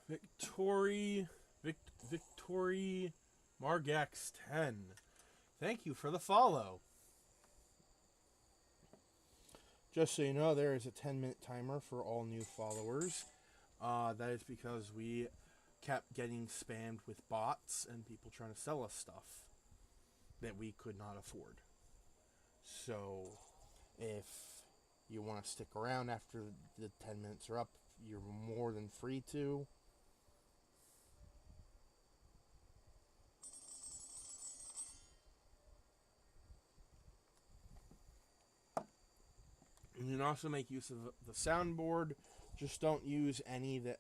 Victory Margax 10. Thank you for the follow. Just so you know, there is a 10-minute timer for all new followers. That is because we kept getting spammed with bots and people trying to sell us stuff that we could not afford. So, if you want to stick around after the 10 minutes are up, you're more than free to. You can also make use of the soundboard. Just don't use any that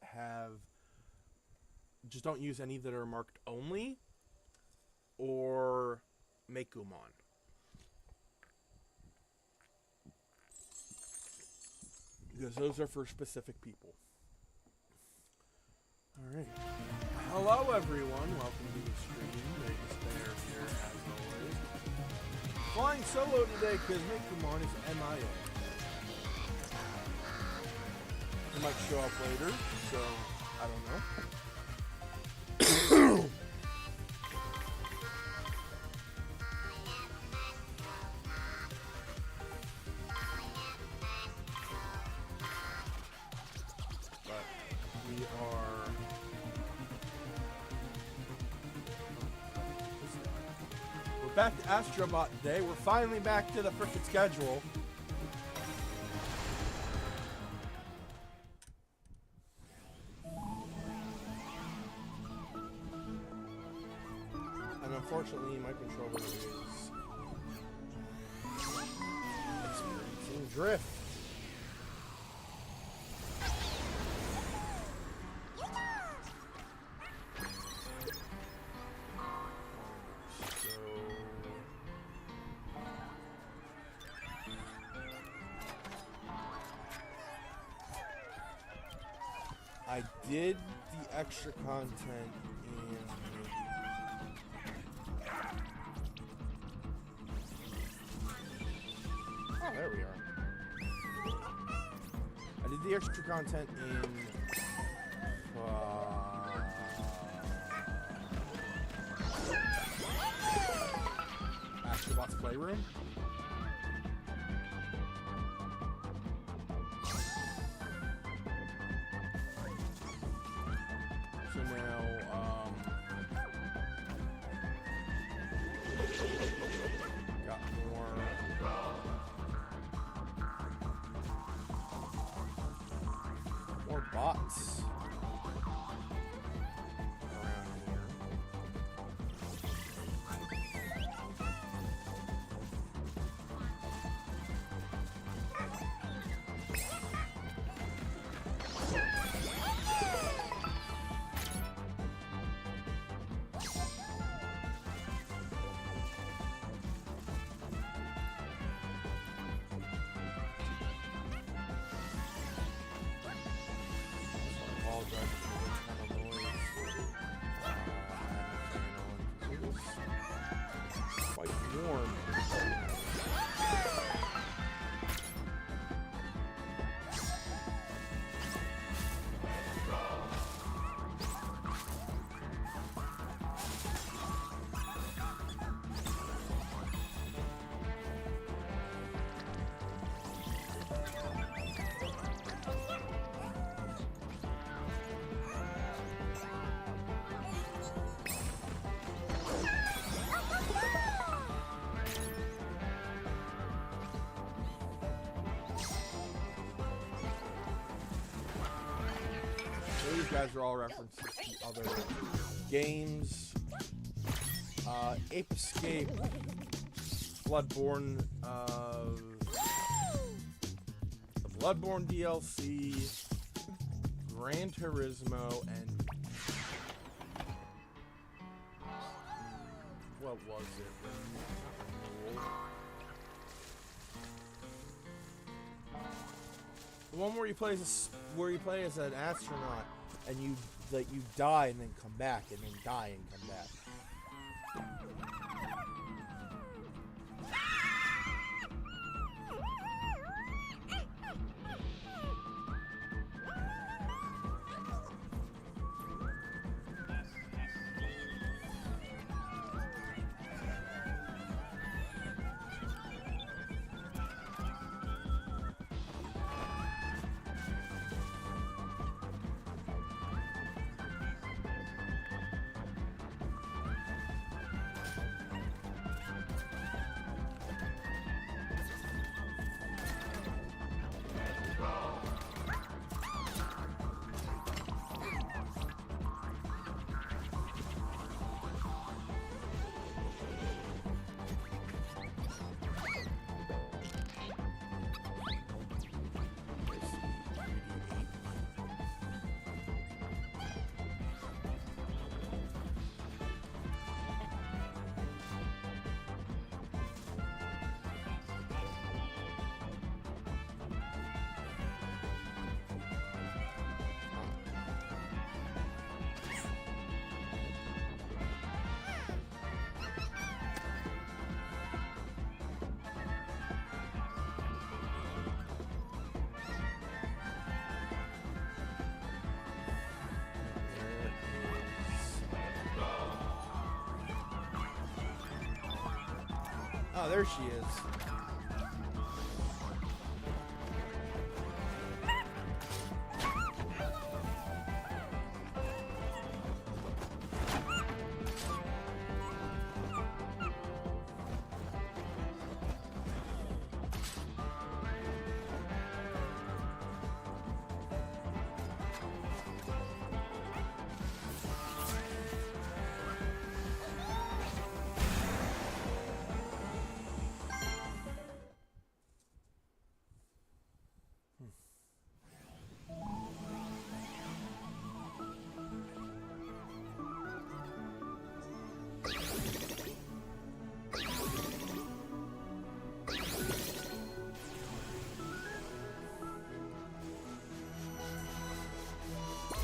are marked only or make Gumon. Because those are for specific people. Alright. Hello everyone, welcome to the stream. Vegas Bear here as always. Flying solo today because Gumon is MIA. He might show up later, so I don't know. But we're back to ASTRO BOT today. We're finally back to the frickin' schedule. Unfortunately, my controller is experiencing drift. So, I did the extra content in... Oh, there we are. I did the extra content in ASTRO BOT's Playroom. So now, got more bots around here. Quite warm. These guys are all references to other games. Ape Escape, Bloodborne, the Bloodborne DLC, Gran Turismo, and what was it? The one where you play as an astronaut and you die and then come back and then die and come back. Oh, there she is.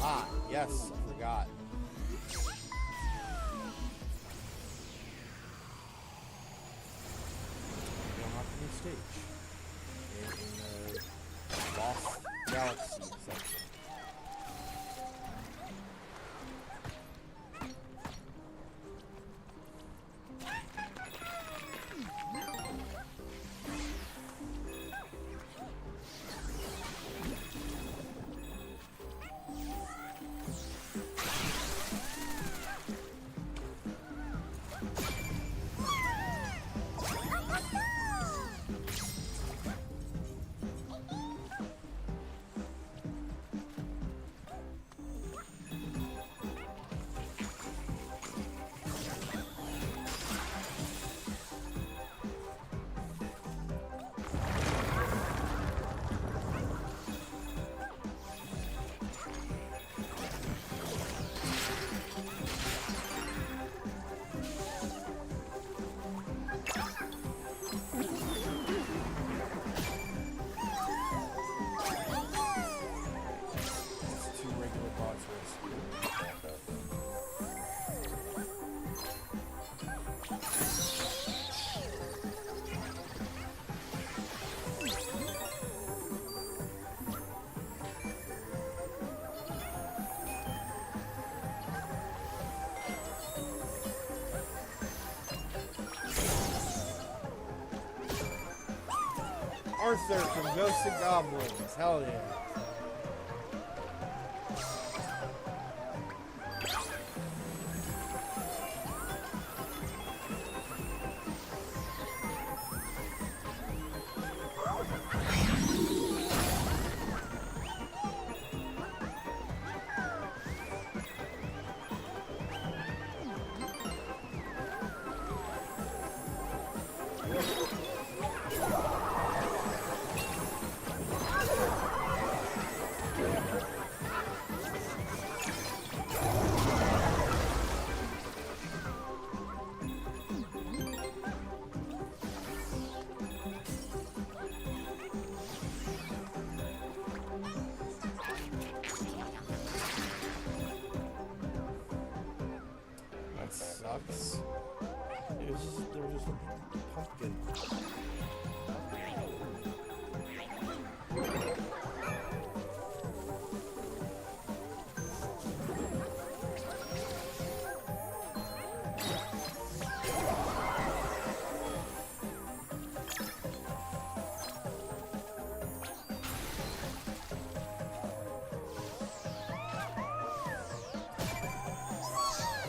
Ah, yes, I forgot. Going off the new stage. In the Lost Galaxy section. Arthur from Ghosts and Goblins. Hell yeah. Sucks. There was just a pumpkin.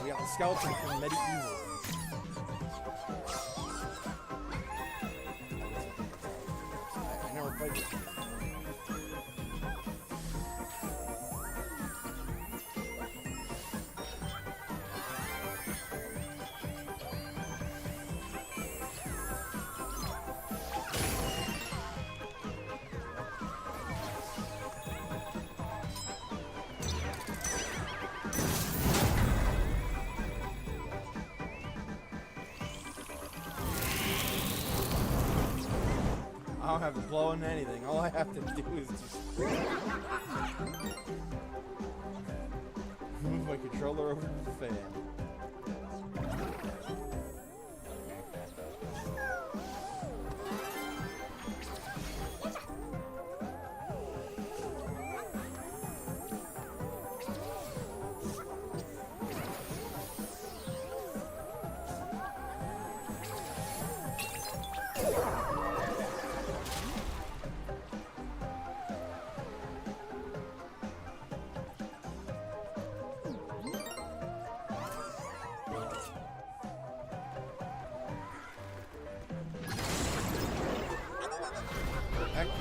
We got the skeleton from Medieval. I never played it. I don't have to blow into anything. All I have to do is just move my controller over to the fan.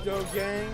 Crypto gang.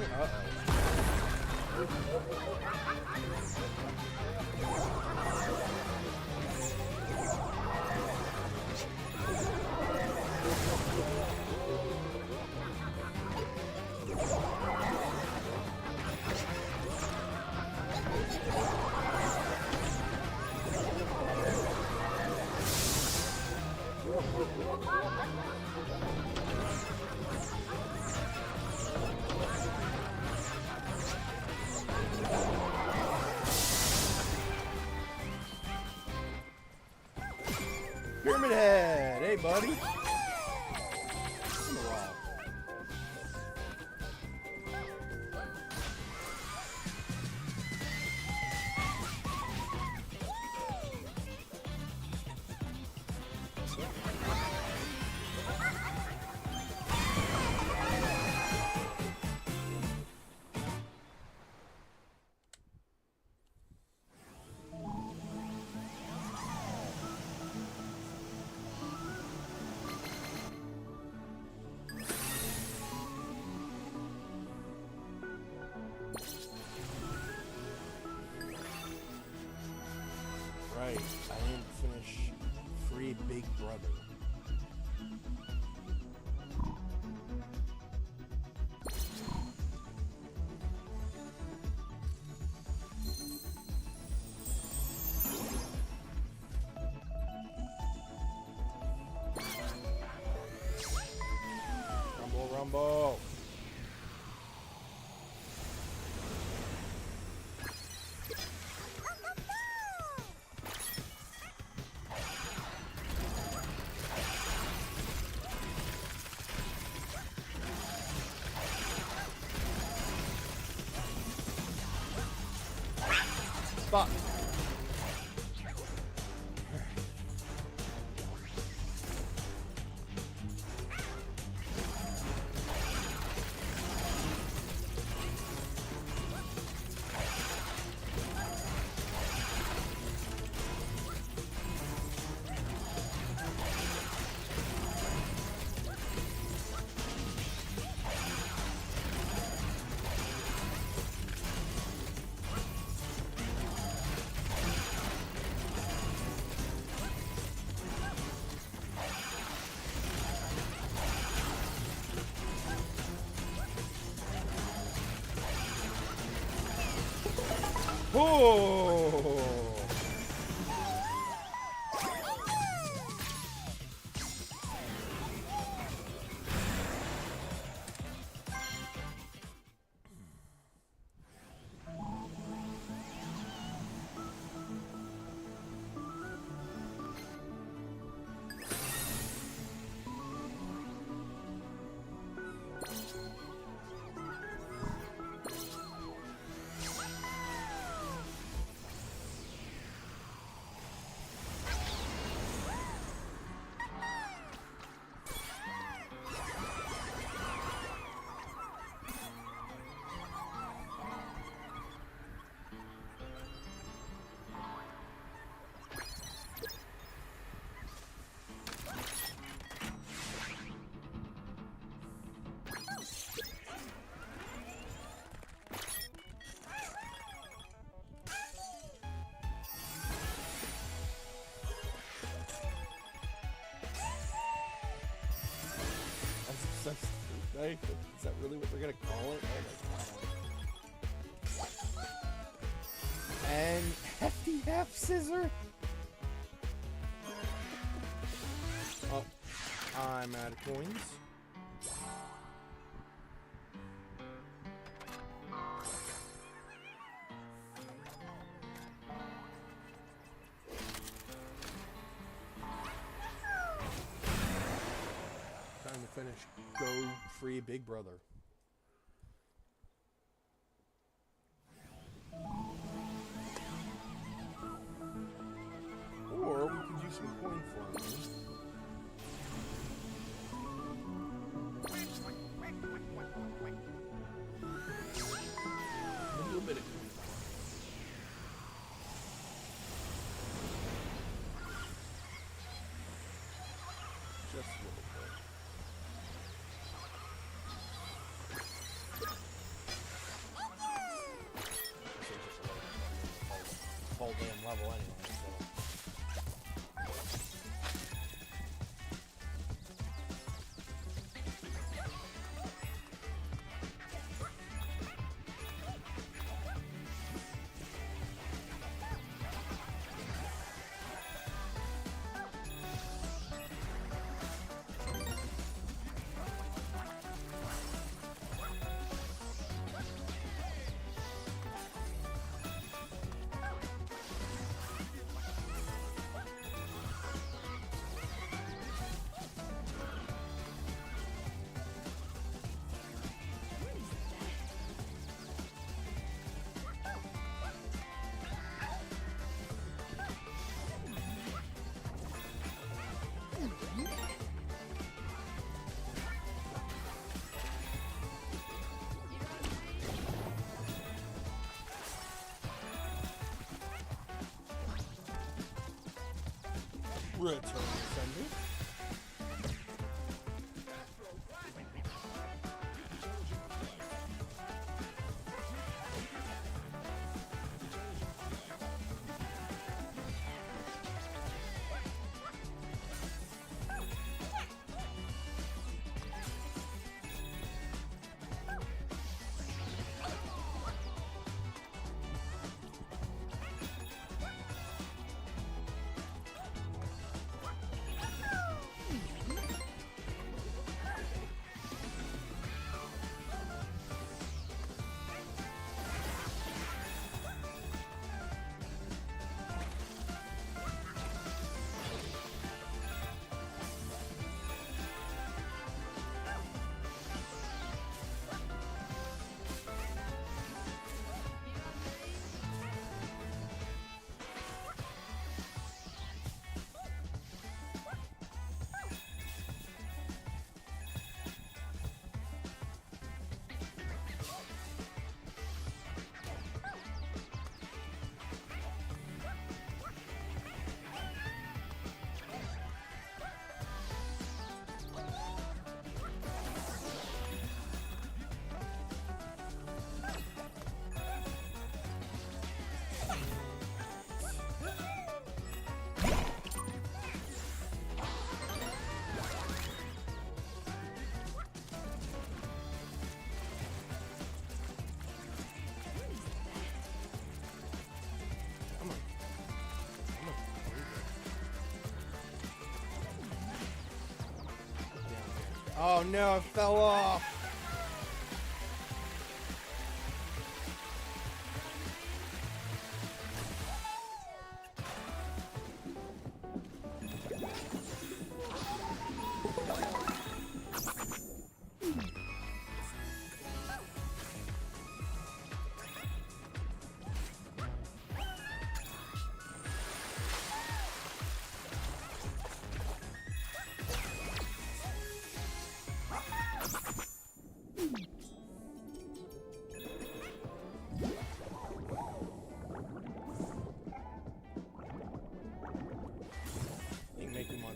Pyramid Head, hey buddy. It's been a while. Right, I didn't finish Free Big Brother. Rumble, rumble. Fuck. Oh! Is that really what they're gonna call it? Oh my god. And hefty half scissor. Oh, I'm out of coins. Time to finish. Go Free Big Brother. Or we could use some coin farming. A little bit of coin farming. Just a little bit. Return to sender. Oh no, it fell off.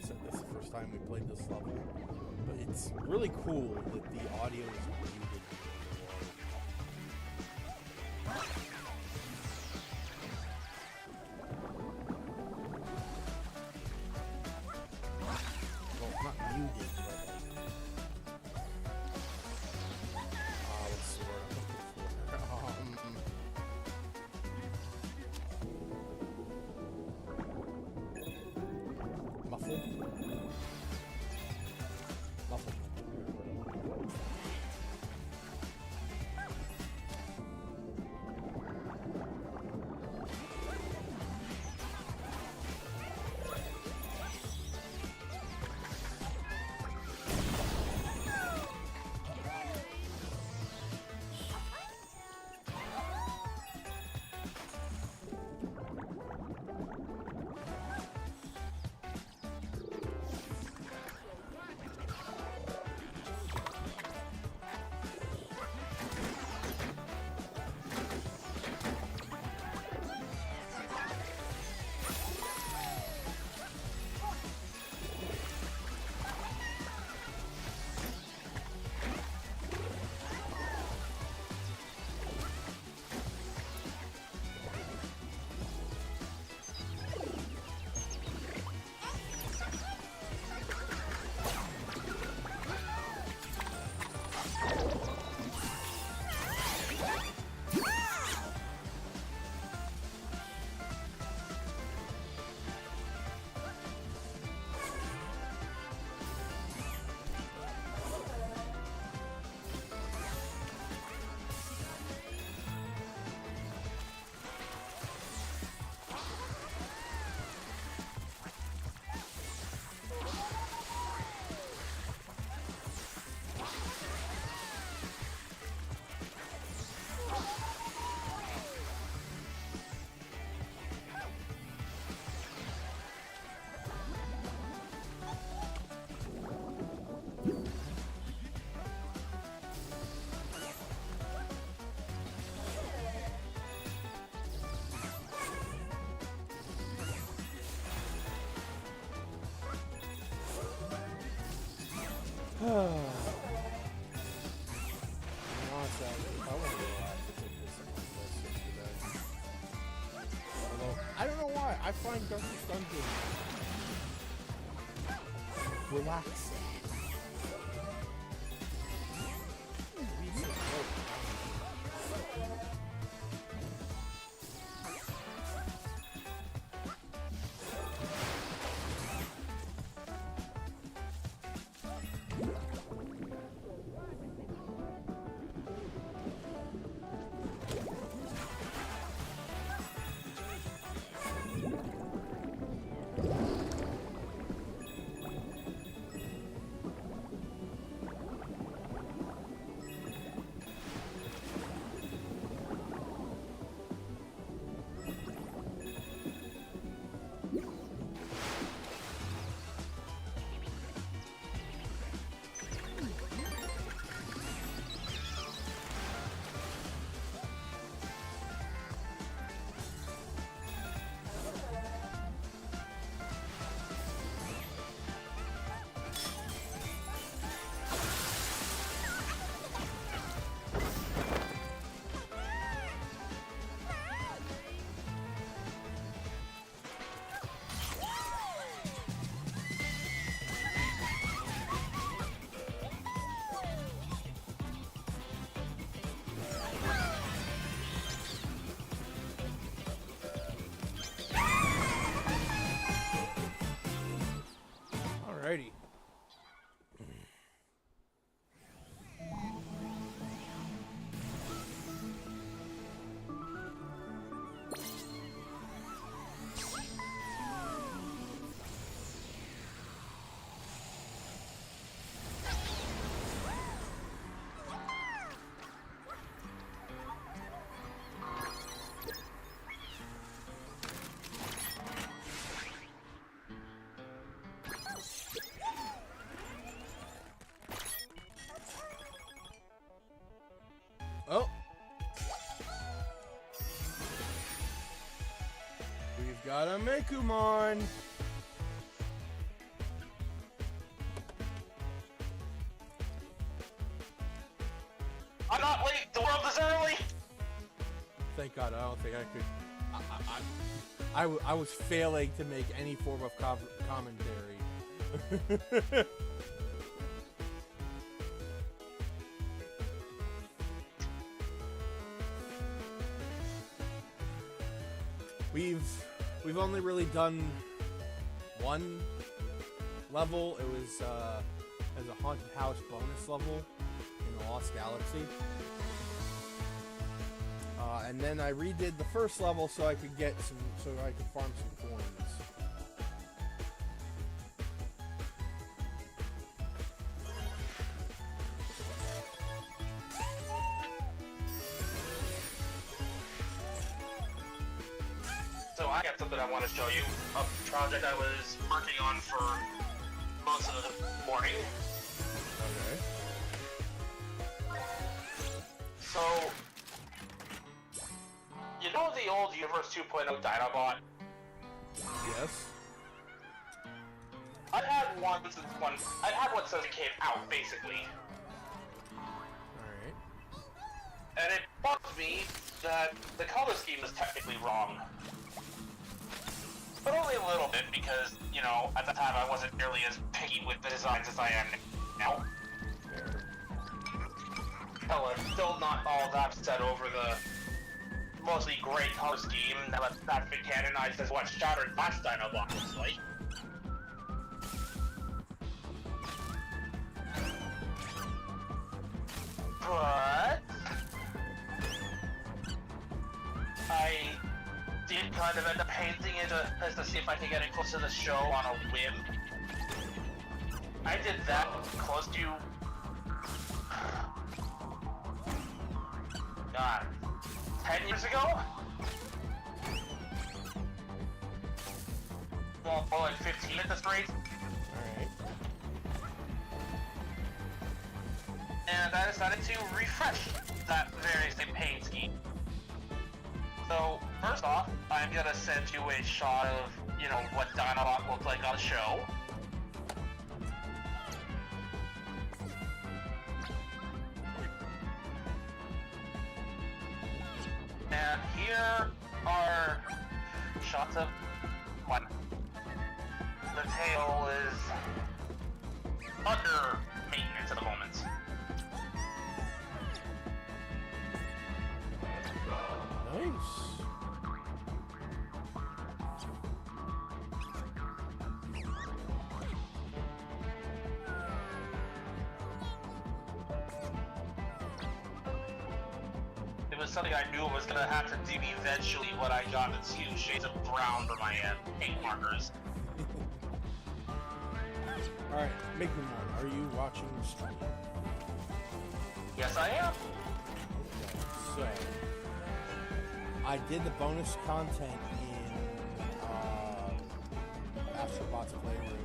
Said this the first time we played this level, but it's really cool that the audio is muted. Well, not muted, but let's see where I'm looking for. Muffled. Honestly, I want to relax and take this on my list yesterday. Although, I don't know why. I find Darkest Dungeon relaxing. Alrighty. Oh. We've got a Mekumon. I'm not late. The world is early. Thank God, I don't think I could. I was failing to make any form of commentary. We've only really done one level. It was as a haunted house bonus level in the Lost Galaxy. And then I redid the first level so I could farm some coins. So I got something I want to show you. A project I was working on for most of the morning. Okay. So, you know the old Universe 2.0 Dinobot? Yes. I've had one since it came out, basically. Alright. And it bugs me that the color scheme is technically wrong. But only a little bit, because, you know, at the time I wasn't nearly as picky with the designs as I am now. Hell, I'm still not all that upset over the mostly gray color scheme that's been canonized as what Shattered last Dinobot looks like. But I did kind of end up painting it as to see if I could get it close to the show on a whim. I did that close to... God, 10 years ago? Well, more like 15 at this rate. Alright. And I decided to refresh that very same paint scheme. So, first off, I'm gonna send you a shot of, you know, what Dinobot looked like on the show. And here are shots of one. The tail is under maintenance at the moment. Nice. It was something I knew I was gonna have to do eventually when I got the 2 shades of brown for my paint markers. Alright, make me one. Are you watching the stream? Yes, I am. Okay, so I did the bonus content in ASTRO BOT's playroom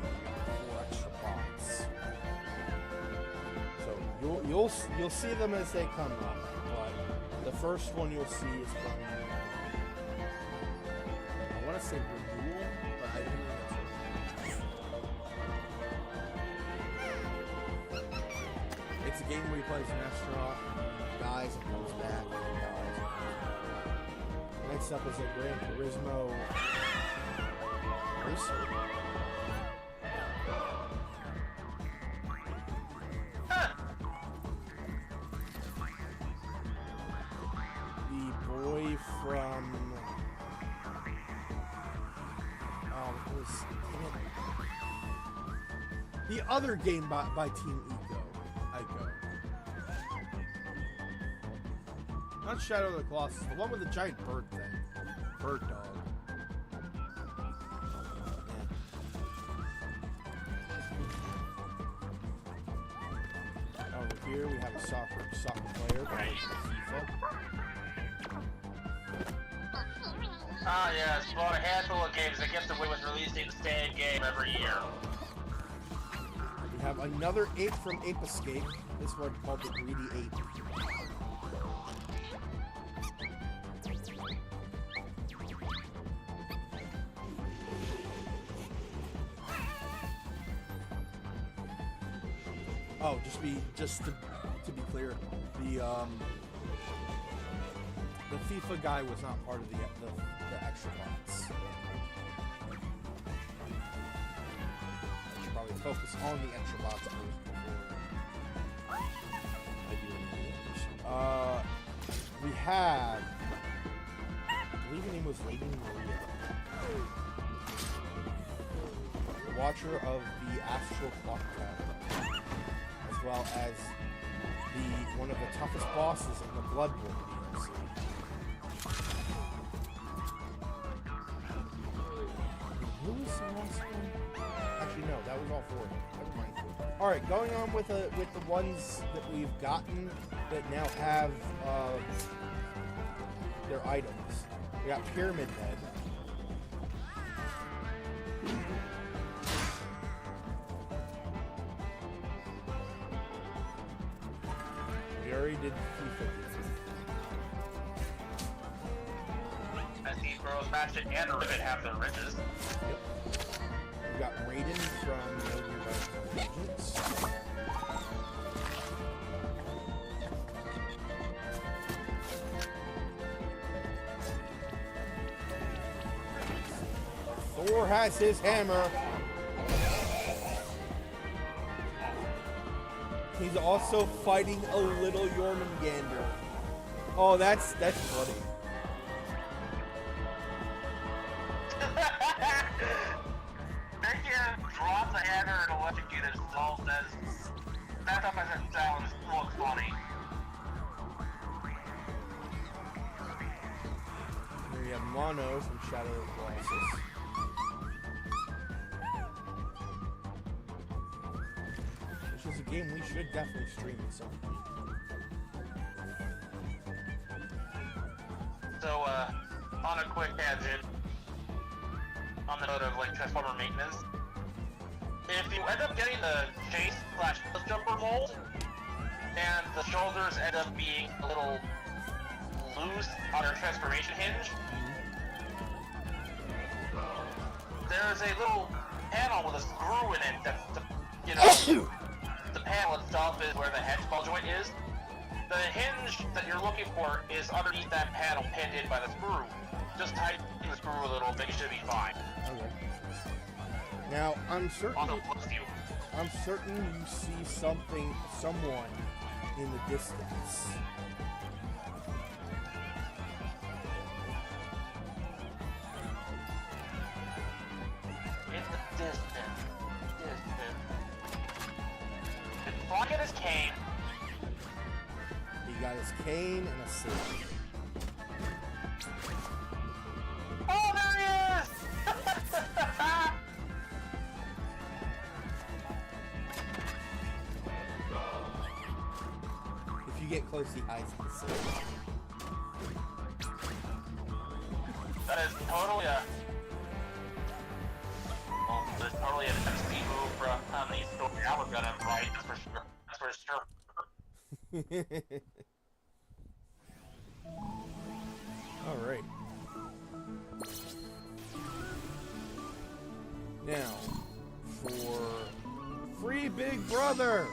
for extra bots. So you'll see them as they come up, but the first one you'll see is from I want to say Renewal, but I don't know that's right. It's a game where he plays an astronaut, dies and comes back, and dies. Next up is a Gran Turismo Racer. The boy from what was the other game by Team Ico. Not Shadow of the Colossus, the one with the giant bird thing. Bird dog. Yeah. Over here we have a soccer player. FIFA. Ah, yes, bought a handful of games that gets away with releasing the same game every year. We have another ape from Ape Escape. This one called the Greedy Ape. Oh, just to be clear, the FIFA guy was not part of the extra bots. I should probably focus on the extra bots first before I do anything else. We have, I believe her name was Lady Maria, the Watcher of the Astral Clock Tower, as well as one of the toughest bosses in the Bloodborne DLC. Who was the last one? Actually, no, that was all 4 of them. Never mind. All right, going on with the ones that we've gotten that now have their items. We got Pyramid Head. We already did FIFA. I see Bros Magic and Rivet have their riches. Yep. We got Raiden from Vengeance. Thor has his hammer. He's also fighting a little Jormungandr. Oh, that's funny. Nikia drops a hammer and electrocutes himself. That stuff doesn't look funny. Here we have Mono from Shadow of the Colossus. Which is a game we should definitely stream at some point. So, on a quick tangent, on the note of like Transformer maintenance, if you end up getting the chase/jumper mold, and the shoulders end up being a little loose on their transformation hinge, there's a little panel with a screw in it that's, the panel itself is where the head ball joint is. the hinge that you're looking for is underneath that panel pinned in by the screw. Just tighten the screw a little bit, you should be fine. Okay. Now, I'm certain you see someone in the distance. In the distance. It's flying at his cane. He got his cane and a sword. Oh, there he is! If you get close, he hides in the sword. That is totally a... Well, that's totally an MC move from the story I was gonna write, that's for sure. That's for sure. Alright. Now, for Free Big Brother!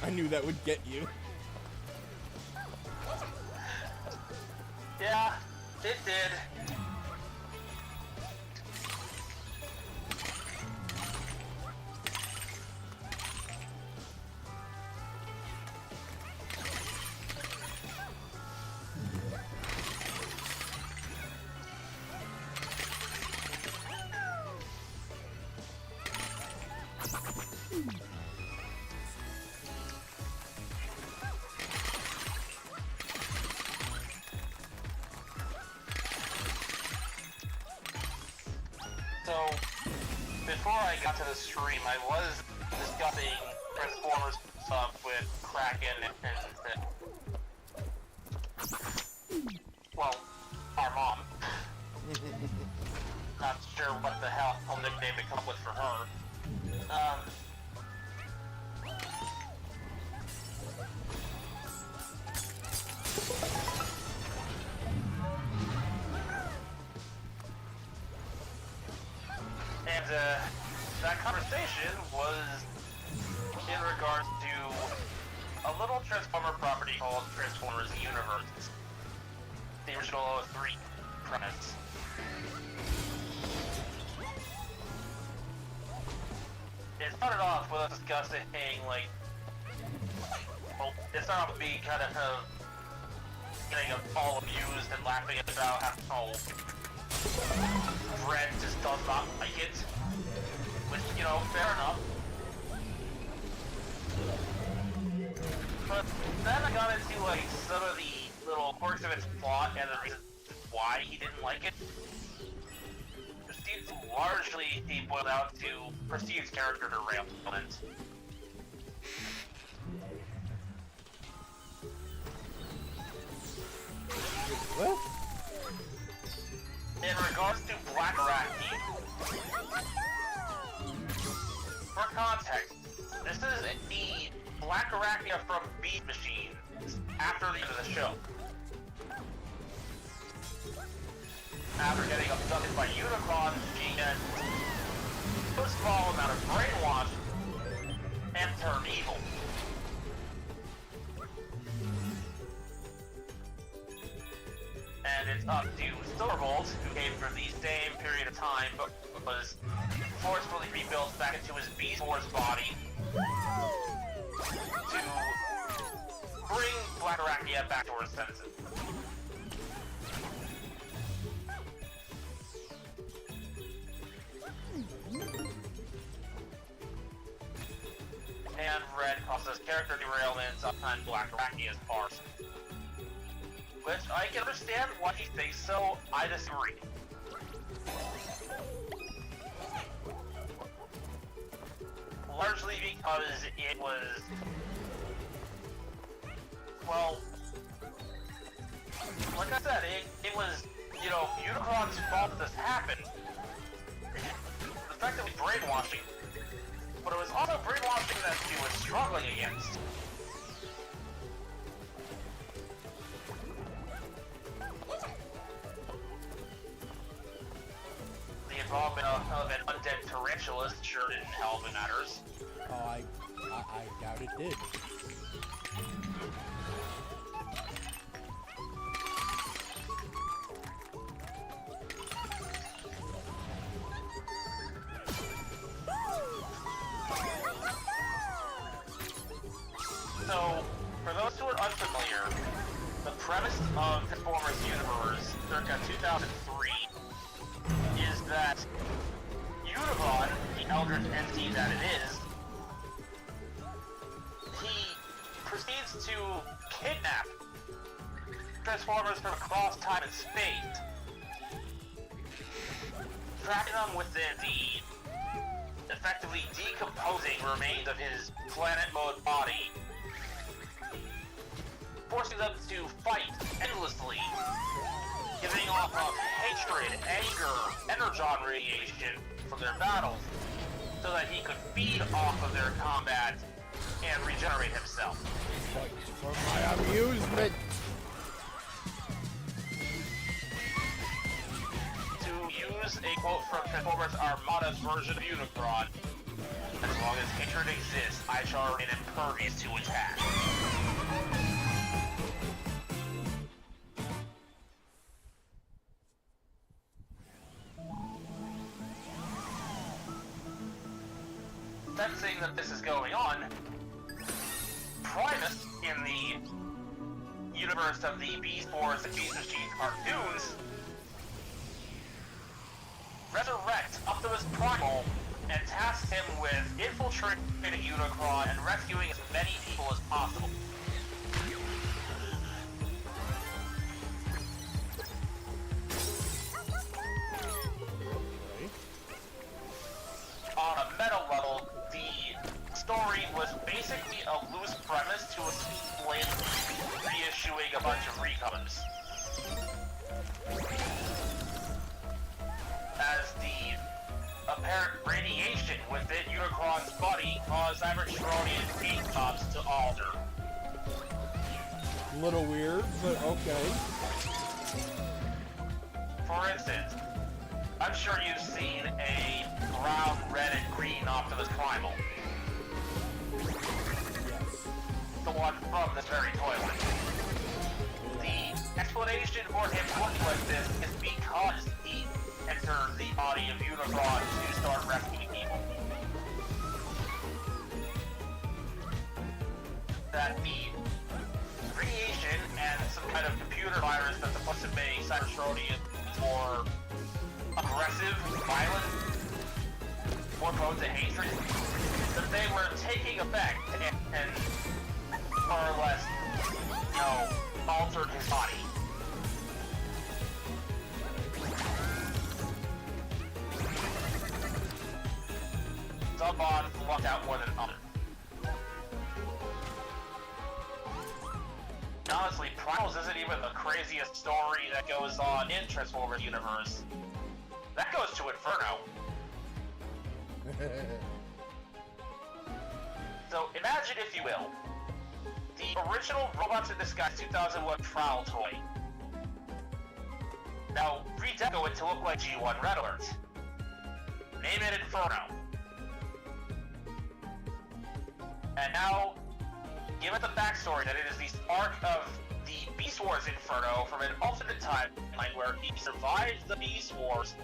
I knew that would get you. Yeah, it did. So, before I got to the stream, I was discussing Transformers stuff with Kraken and well, our mom. Not sure what the hell nickname to come up with for her. And that conversation was in regards to a little Transformer property called Transformers Universe. The original 03 premise. It started off with us discussing, like, well, it started off with me kind of getting all amused and laughing about how Red just does not like it, which, you know, fair enough. But then I got into, like, some of the little quirks of its plot and the reasons why he didn't like it. It seems to largely be boiled out to Prestige's character derailment. What? In regards to Black Arachne, for context, this is the Black Arachne from Beat Machine after the end of the show. After getting abducted by Unicron, she gets a small amount of brainwash and turn evil. And it's up to Silverbolt, who came from the same period of time, but was forcefully rebuilt back into his Beast Wars body, to bring Black Arachnia back to her senses. And Red causes character derailments on Black Arachnia's part. Which I can understand why he thinks so, I disagree. Largely because it was... well... like I said, it was, you know, Unicron's fault that this happened. Effectively brainwashing. But it was also brainwashing that she was struggling against. The involvement of an undead tarantulas sure didn't help in matters. Oh, I doubt it did. So, for those who are unfamiliar, the premise of Transformers Universe, circa 2003, is that Unicron, the eldritch entity that it is, he proceeds to kidnap Transformers from across time and space, trapping them within the effectively decomposing remains of his planet mode body, forcing them to fight endlessly, giving off of hatred, anger, energon radiation from their battles, so that he could feed off of their combat and regenerate himself. Fight for my amusement! To use a quote from Transformers Armada's version of Unicron, as long as hatred exists, I shall remain impervious to attack. Sensing that this is going on, Primus, in the universe of the Beast Wars and Beast Machine cartoons, resurrects Optimus Primal and tasks him with infiltrating Unicron and rescuing as many people as possible. On a meta level, the story was basically a loose premise to explain reissuing a bunch of recombs. As the apparent radiation within Unicron's body caused Cybertronian recombs to alter. A little weird, but okay. For instance, I'm sure you've seen a brown, red, and green Optimus Primal. Yes. The one from this very toilet. The explanation for him looking like this is because he entered the body of Unicron to start rescuing people. That the radiation and some kind of computer virus that's supposed to make Cybertronians more aggressive, violent, more prone to hatred, that they were taking effect and more or less, you know, altered his body. Some bonds lucked out more than others. Honestly, Primals isn't even the craziest story that goes on in Transformers Universe. That goes to Inferno. So imagine, if you will, the original Robots in Disguise 2001 trial toy. Now, redeco it to look like G1 Red Alert. Name it Inferno. And now, given the backstory that it is the spark of the Beast Wars Inferno from an alternate timeline where he survived the Beast Wars,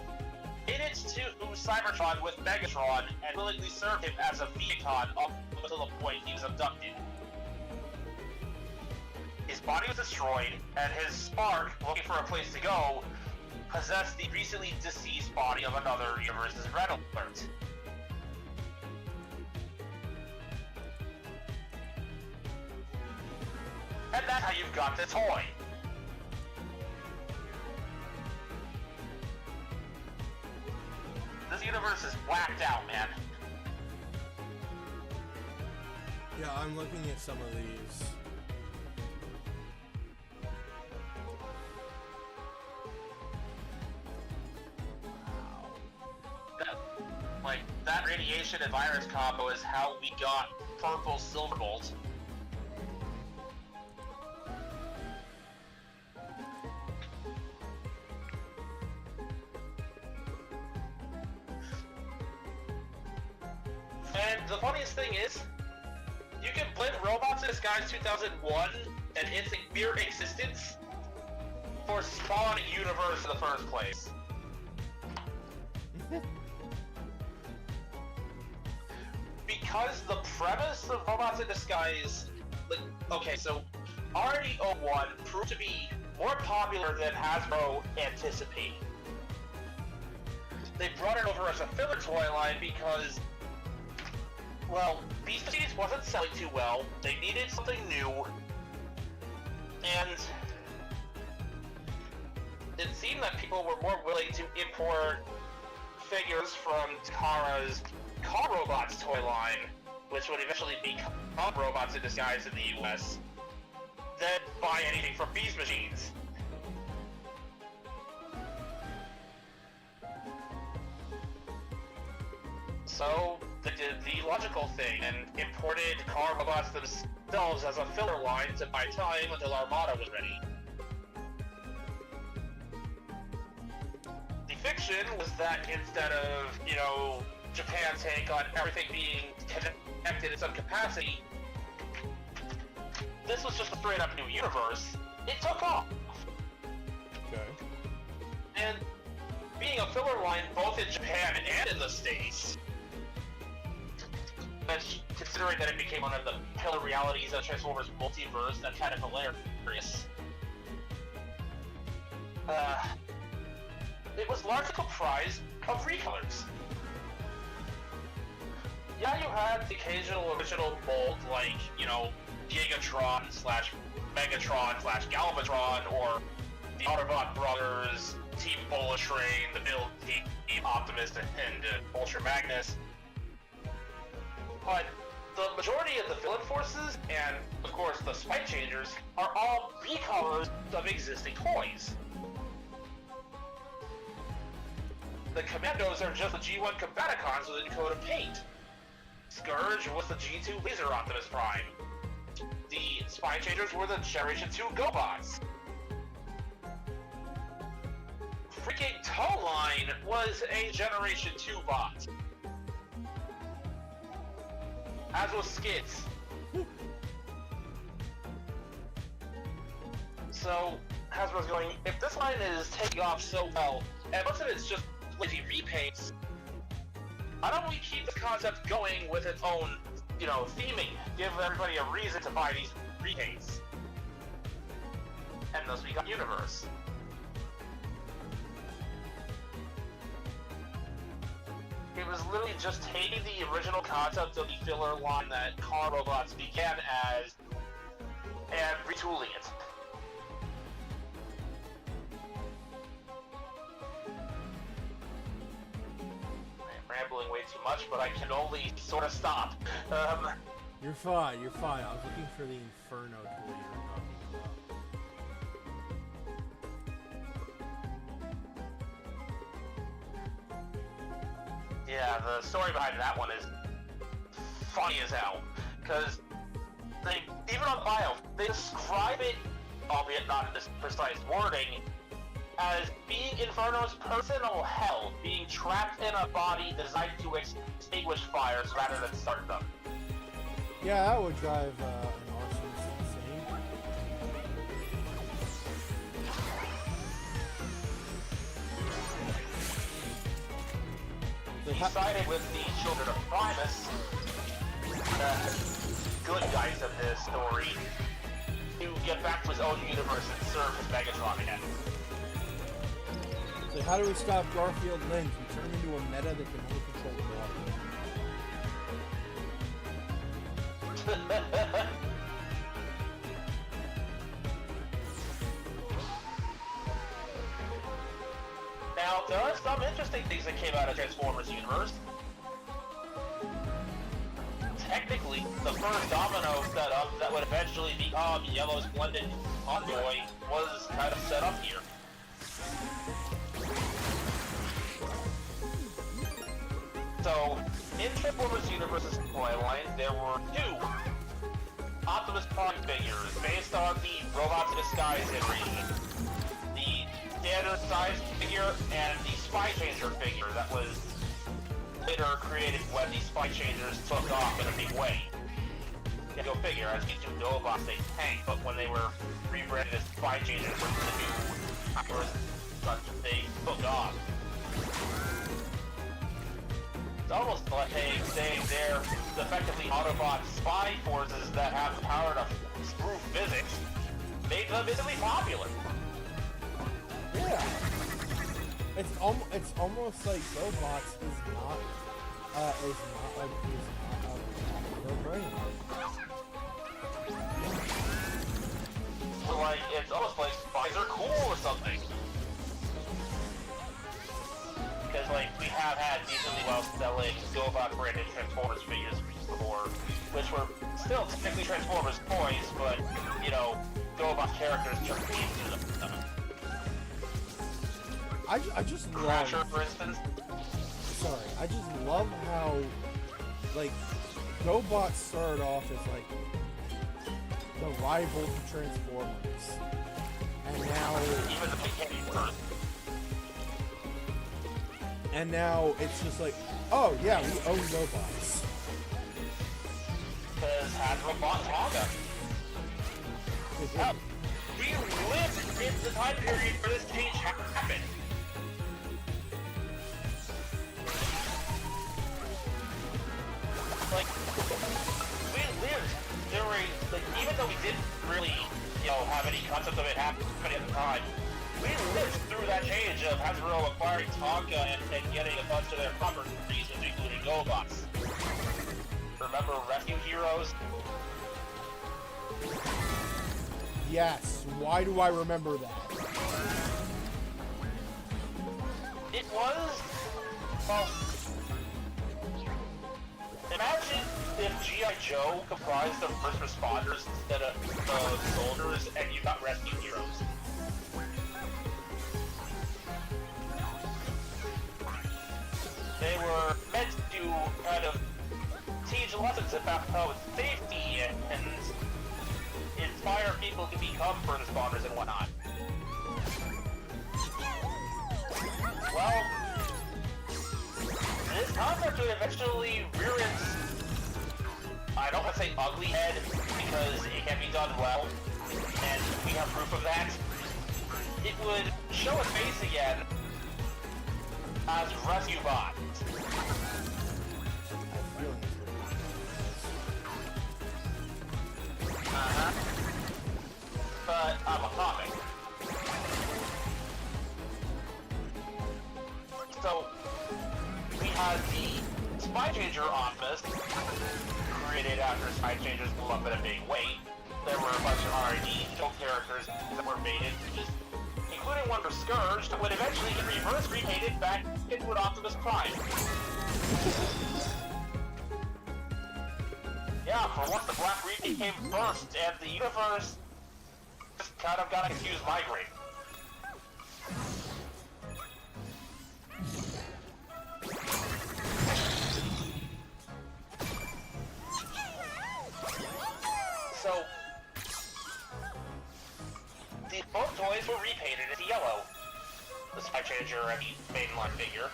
made it to Cybertron with Megatron and willingly served him as a Vehicon up until the point he was abducted. His body was destroyed, and his spark, looking for a place to go, possessed the recently deceased body of another universe's Red Alert. And that's how you've got the toy. This universe is whacked out, man. Yeah, I'm looking at some of these. That radiation and virus combo is how we got Purple Silverbolt. And the funniest thing is, you can blame Robots in Disguise 2001 and its mere existence for Spawn Universe in the first place. Because the premise of Robots in Disguise, like, okay, so RD01 proved to be more popular than Hasbro anticipated. They brought it over as a filler toy line because, well, Beast Machines wasn't selling too well, they needed something new, and it seemed that people were more willing to import figures from Takara's Car Robots toy line, which would eventually become Robots in Disguise in the US, than buy anything from Beast Machines. So, they did the logical thing and imported Car Robots themselves as a filler line to buy time until Armada was ready. The fiction was that instead of, you know, Japan's take on everything being connected in some capacity, this was just a straight up new universe. It took off. Okay. And being a filler line both in Japan and in the States, and considering that it became one of the pillar realities of Transformers multiverse, that's kind of hilarious. It was largely comprised of recolors. Yeah, you had the occasional original mold like, you know, Gigatron slash Megatron slash Galvatron, or the Autobot Brothers, Team Bullet Train, the Build Team Optimus, and Ultra Magnus. But the majority of the villain forces, and of course the Spike Changers, are all recolors of existing toys. The Commandos are just the G1 Combaticons with a coat of paint. Scourge was the G2 Laser Optimus Prime. The Spy Changers were the Generation 2 GoBots. Freaking Toe Line was a Generation 2 bot. As was Skids. So, Hasbro's going, if this line is taking off so well, and most of it's just lazy repaints, why don't we keep the concept going with its own, you know, theming? Give everybody a reason to buy these repaints. And thus we got Universe. It was literally just taking the original concept of the filler line that Car Robots began as, and retooling it. Rambling way too much, but I can only sort of stop. You're fine, you're fine. I was looking for the Inferno toy you were talking about. Yeah, the story behind that one is funny as hell, because they, even on bio, they describe it, albeit not in this precise wording, as being Inferno's personal hell, being trapped in a body designed to extinguish fires rather than start them. Yeah, that would drive an arsonist insane. He sided with the children of Primus, the good guys of this story, to get back to his own universe and serve his Megatron again. So how do we stop Garfield Lynch? We turn him into a meta that can only control water. Now, there are some interesting things that came out of Transformers universe. Technically, the first domino setup that would eventually become Yellow's Splendid Envoy was kind of set up here. So, in Transformers Universe's toy line, there were two Optimus Prime figures based on the Robots in Disguise iteration. The standard size figure and the Spy Changer figure that was later created when the Spy Changers took off in a big way. Yeah, go figure, as these two Autobots they tank, but when they were rebranded as Spy Changers with the new powers, they took off. It's almost like saying they're effectively Autobot spy forces that have the power to screw physics, made them visibly popular. Yeah. It's almost like GoBots is not a no-brainer. Like, it's almost like spies are cool or something. Because, like, we have had decently well-selling GoBot branded Transformers figures before, which were still technically Transformers toys, but, you know, GoBot characters turned into them. I just love... Crasher, for instance. Sorry, I just love how, like, GoBots started off as, like, the rival to Transformers. And now... Even the became first. And now it's just like, oh yeah, we own GoBots. Because Hasbro bought Tonga. We lived in the time period where this change happened. Like, we lived during, like, even though we didn't really, you know, have any concept of it happening at the time, we lived through that change of Hasbro acquiring Tonka and getting a bunch of their properties, including GoBots. Remember Rescue Heroes? Yes, why do I remember that? It was... well... imagine if G.I. Joe comprised of first responders instead of soldiers, and you got Rescue Heroes. They were meant to kind of teach lessons about safety and inspire people to become first responders and whatnot. Well, this concept would eventually rear its, I don't want to say ugly head, because it can be done well, and we have proof of that. It would show its face again as Rescue Bot. But I'm a comic. So, we had the Spy Changer Office, created after Spy Changers blew up in a big way. There were a bunch of R&D characters that were made, including one for Scourge, that would eventually get reverse repainted back into an Optimus Prime. Yeah, for once the Black Reaping came first, and the universe just kind of got a confused migraine. So, both toys were repainted into yellow. The Spy Changer and the mainline figure.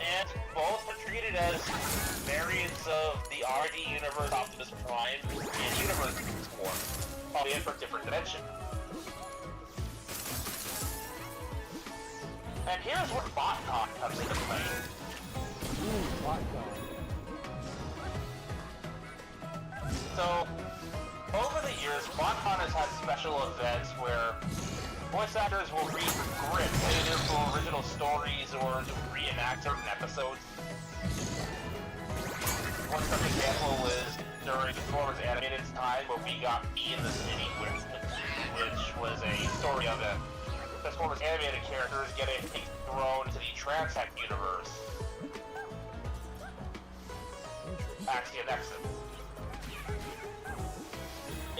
and both are treated as variants of the already universe Optimus Prime and Universe War, albeit for different dimensions. And here's where BotCon comes into play. Ooh, BotCon. So, over the years, BotCon has had special events where voice actors will read scripts, either for original stories or to reenact certain episodes. One such example is during Transformers Animated's time where we got Me in the City, which was a story of a Transformers Animated characters getting thrown into the Transect universe. Axiom Exit.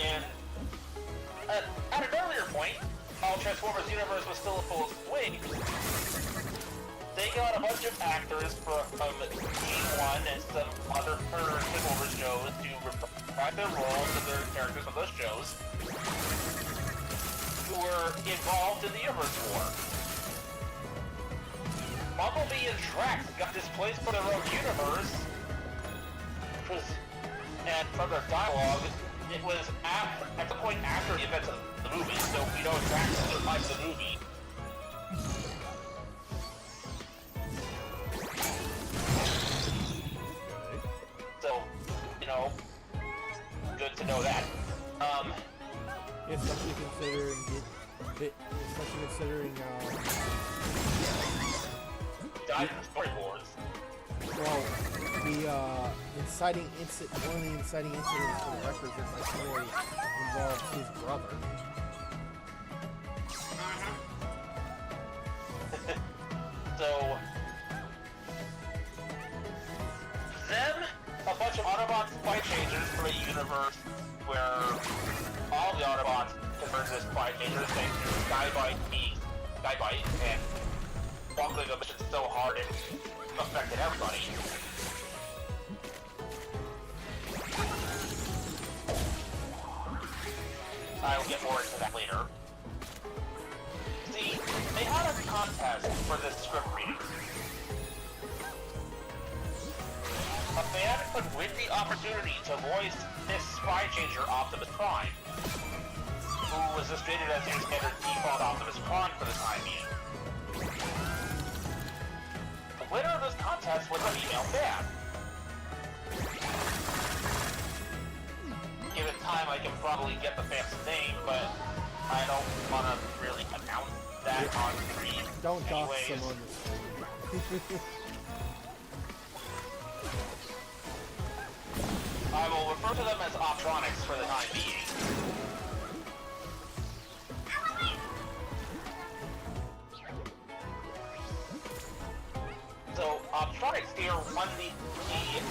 And at an earlier point, while Transformers universe was still in full swing, they got a bunch of actors from G1 and some other Transformers shows to reprise their roles of their characters from those shows who were involved in the universe war. Bumblebee and Drax got displaced from their own universe, and from their dialogue, it was at the point after the events of the movie, so we know Drax survived the movie. So, you know, good to know that. Especially considering Died in the storyboards. well, one of the inciting incidents for the records in my story involves his brother. So, then a bunch of Autobots spy changers from a universe where all the Autobots convert to spy changers thanks to Skybite, and buckling the mission so hard it affected everybody. I will get more into that later. See, they had a contest for this script reading. A fan could win the opportunity to voice this spy changer Optimus Prime, who was just stated as your standard default Optimus Prime for the time being. The winner of this contest was a female fan. Given time, I can probably get the fan's name, but I don't want to really announce that on screen. Don't dox anyways. someone this way. I will refer to them as Optronics for the time being. So, Optronics here won the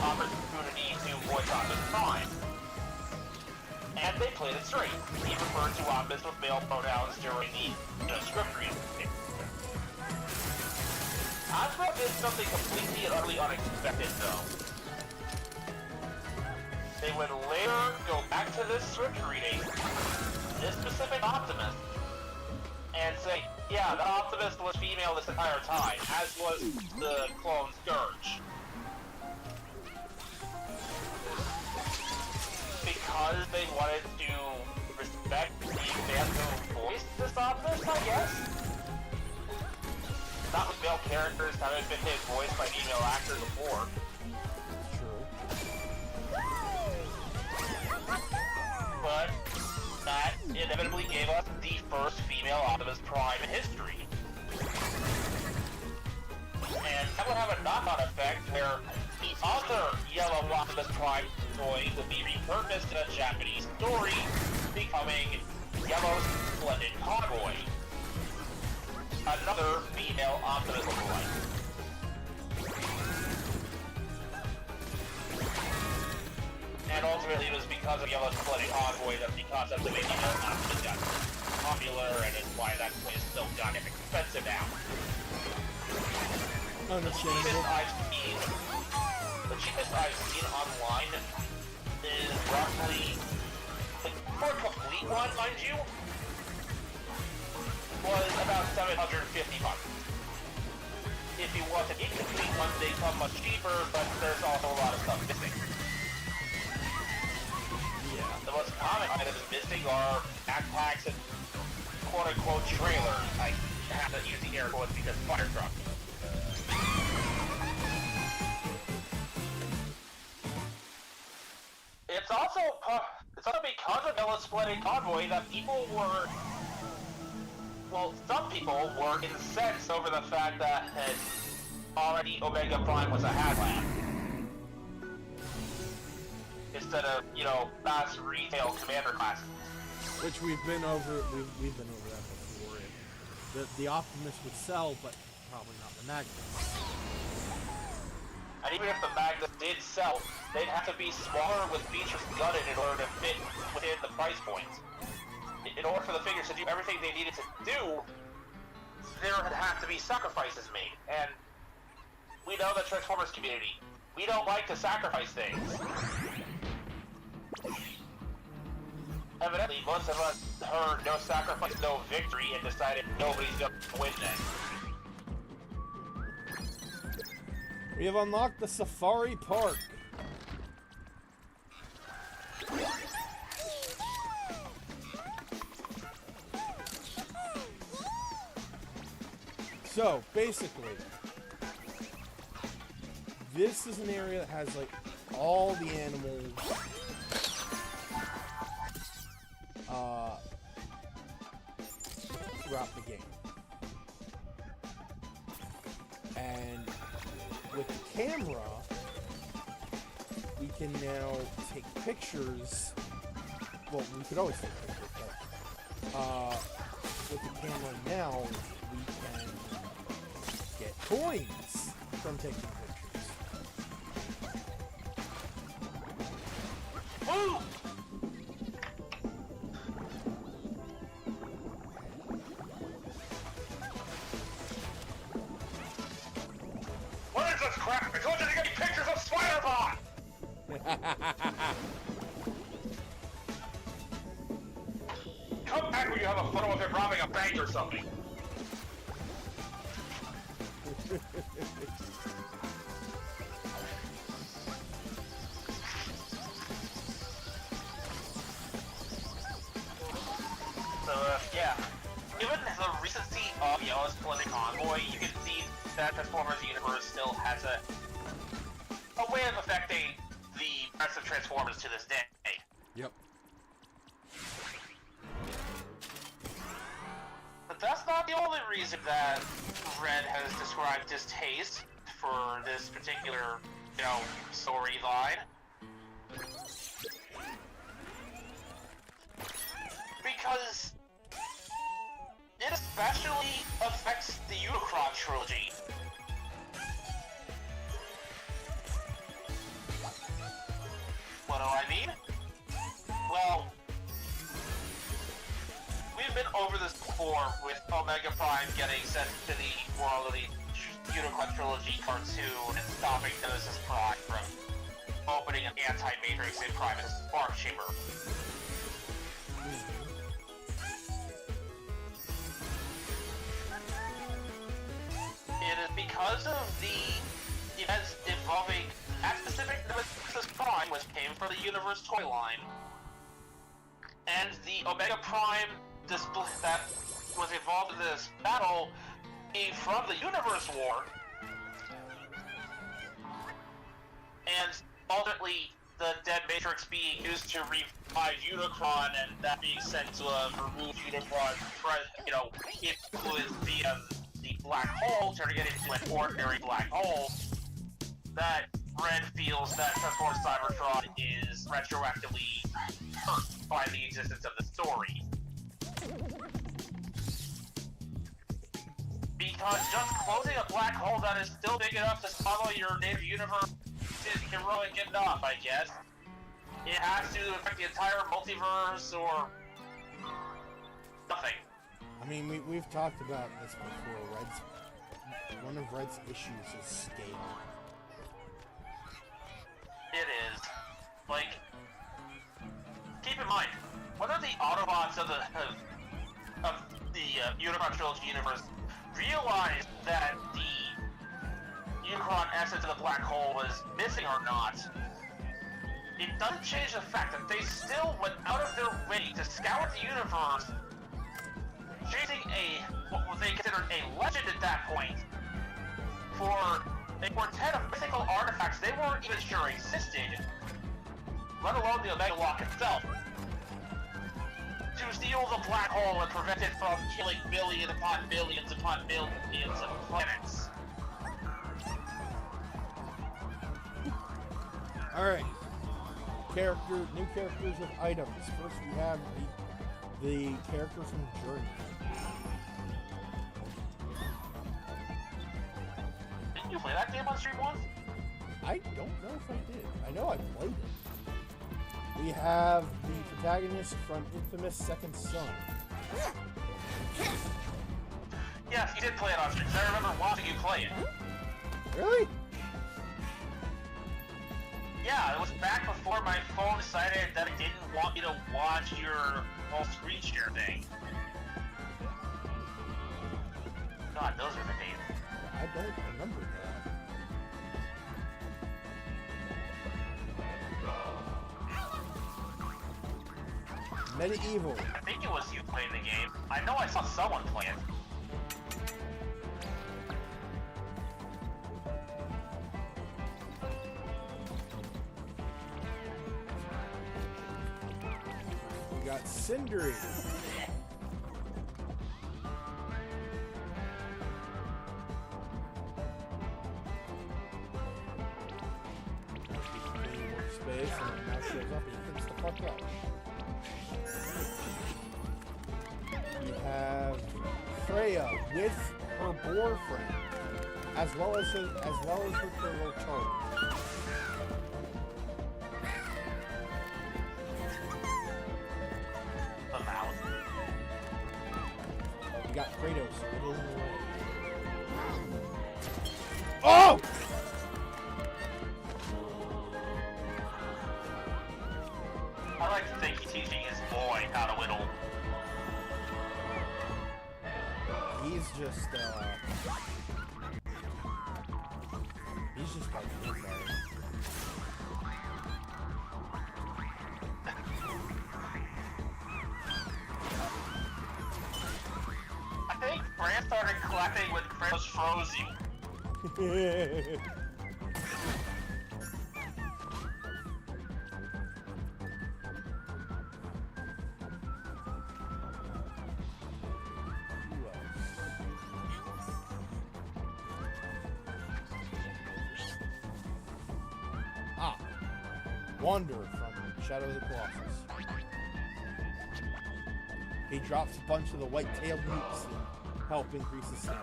opportunity to voice Optimus Prime. And they played it straight. He referred to Optimus with male pronouns during the script reading. ASTRO did something completely and utterly unexpected, though. They would later go back to this script reading, this specific Optimus, and say, yeah, the Optimus was female this entire time, as was the clone Scourge. Because they wanted to respect the fans who voiced this Optimus, I guess? Not with male characters having been voiced by female actors before. But that inevitably gave us the first female Optimus Prime in history. And that would have a knock-on effect where the other yellow Optimus Prime toy would be repurposed in a Japanese story, becoming Yellow's Splendid Convoy. Another female Optimus lookalike. And ultimately it was because of Yellow's Splendid Convoy that the concept of a female Optimus got popular, and is why that toy is so goddamn expensive now. The cheapest I've seen online is roughly, like, for a complete one, mind you, was about $750. if you want an incomplete one, they come much cheaper, but there's also a lot of stuff missing. Yeah. The most common items missing are backpacks and quote-unquote trailers. I have to use the air quotes because fire truck. It's also because of the splitting convoy that people were, well, some people were incensed over the fact that already Omega Prime was a Hadland. Instead of, you know, mass retail commander classes. Which we've been over that before. The Optimus would sell, but probably not the Magnus. And even if the Magnus did sell, they'd have to be smaller with features gutted in order to fit within the price point. In order for the figures to do everything they needed to do, there would have to be sacrifices made. And we know the Transformers community. We don't like to sacrifice things. Evidently, most of us heard no sacrifice, no victory, and decided nobody's gonna win then. We have unlocked the Safari Park. So, basically, this is an area that has, like, all the animals throughout the game. And with the camera, we can now take pictures. Well, we could always take pictures, but with the camera now, we can get coins from taking pictures. Woo! What is this crap? I told you to get me pictures of Spider-Bot! Come back when you have a photo of him robbing a bank or something. Yeah. Given the recency of Yellow's Splendid Convoy, you can see that Transformers universe still has a way of affecting the rest of Transformers to this day. Yep. But that's not the only reason that Red has described his taste for this particular, you know, storyline. Because it especially affects the Unicron trilogy. What do I mean? Well, we've been over this before with Omega Prime getting sent to the world of the Unicron trilogy cartoon and stopping Nemesis Prime from opening an anti-Matrix in Primus' Spark Chamber. It is because of the events involving that specific Nemesis Prime, which came from the Universe toy line, and the Omega Prime display that was involved in this battle came from the Universe War, and ultimately the dead Matrix being used to revive Unicron, and that being sent to a removed Unicron, you know, influenced via the black hole, turning it into an ordinary black hole, that Red feels that Transformers Cybertron is retroactively hurt by the existence of the story. Because just closing a black hole that is still big enough to swallow your native universe is heroic enough, I guess. It has to affect the entire multiverse or nothing. I mean, we've talked about this before. One of Red's issues is scale. It is. Like, keep in mind, whether the Autobots of the Unicron Trilogy universe realize that the Unicron essence of the black hole was missing or not, it doesn't change the fact that they still went out of their way to scour the universe, chasing what they considered a legend at that point, for a quartet of mythical artifacts they weren't even sure existed, let alone the Omega Lock itself, to steal the black hole and prevent it from killing billions upon billions upon billions of planets. Alright. New characters with items. First we have the character from Journey. Didn't you play that game on stream once? I don't know if I did. I know I played it. We have the protagonist from Infamous Second Son. Yes, you did play it on stream. I remember watching you play it. Really? Yeah, it was back before my phone decided that it didn't want me to watch your whole screen share thing. God, those are the days. I don't remember that. Medieval. I think it was you playing the game. I know I saw someone play it. We got Cindery. Space and now shows up and picks the fuck up. We have Freya with her boyfriend, as well as her turtle Charlie. The mouth. We got Kratos. Oh! I like to think he's teaching his boy how to whittle. He's just like me, I think Fran started collecting when Kratos froze you. Wander from Shadow of the Colossus. He drops a bunch of the white-tailed newts and help increase his stamina.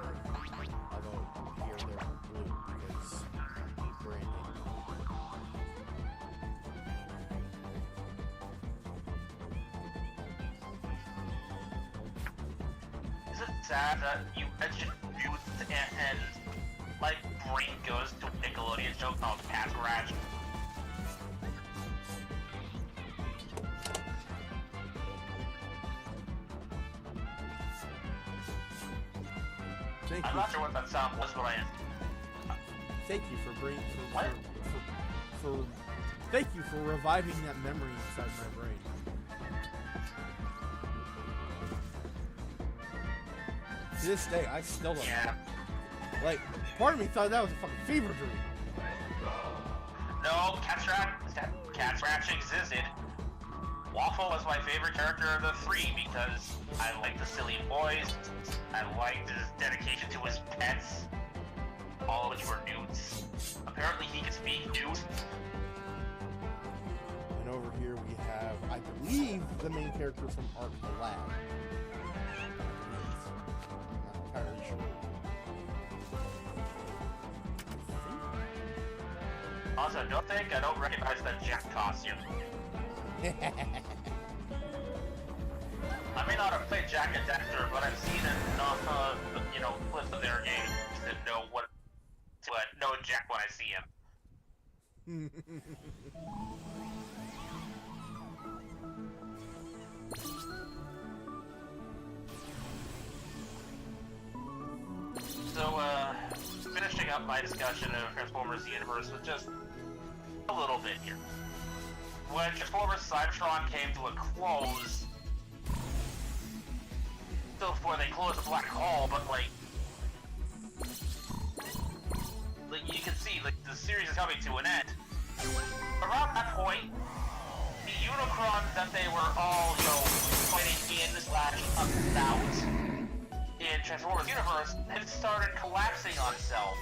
Although here they're blue because branding. Is it sad that you mentioned youth and my brain goes to a Nickelodeon joke called Cat Scratch? I'm not sure what that sound was, but Thank you for thank you for reviving that memory inside my brain. To this day, I still don't know. Like, part of me thought that was a fucking fever dream. No, Cat Scratch existed. Waffle was my favorite character of the three because I like the silly boys, I liked his dedication to his pets, all of which were newts. Apparently he can speak newt. And over here we have, I believe, the main character from Ark the Lab. I'm not entirely sure. Also, don't think I don't recognize that Jack costume. I may not have played Jack and Dexter, but I've seen enough, clips of their games to know know Jack when I see him. So, finishing up up my discussion of Transformers Universe with just a little bit here. When Transformers Cybertron came to a close, still before they closed the black hole, but like you can see, like, the series is coming to an end. Around that point, the Unicrons that they were all, fighting about in Transformers Universe had started collapsing on itself.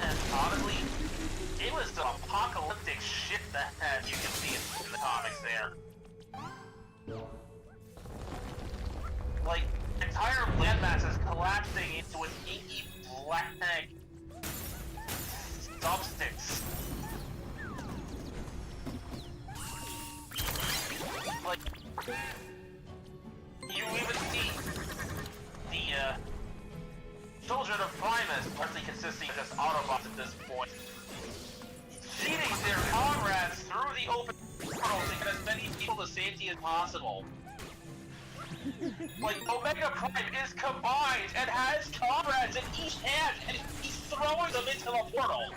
And honestly, it was some apocalyptic shit that you can see in the comics there. Like, entire landmass is collapsing into an inky black substance. Like, you even see the children of Primus, partly consisting of just Autobots at this point, cheating their comrades through the open portal to get as many people to safety as possible. Like, Omega Prime is combined and has comrades in each hand, and he's throwing them into the portal.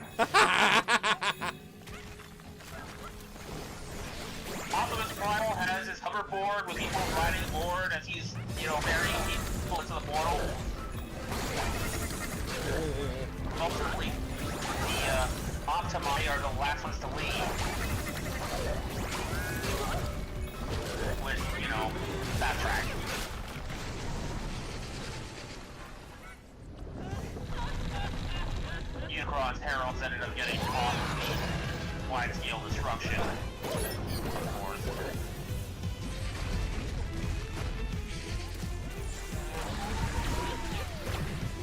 Optimus Primal has his hoverboard with people riding aboard as he's, burying people into the portal. Ultimately, the Optimi are the last ones to leave. Which, backtrack. Unicron's heralds ended up getting caught in wide-scale destruction.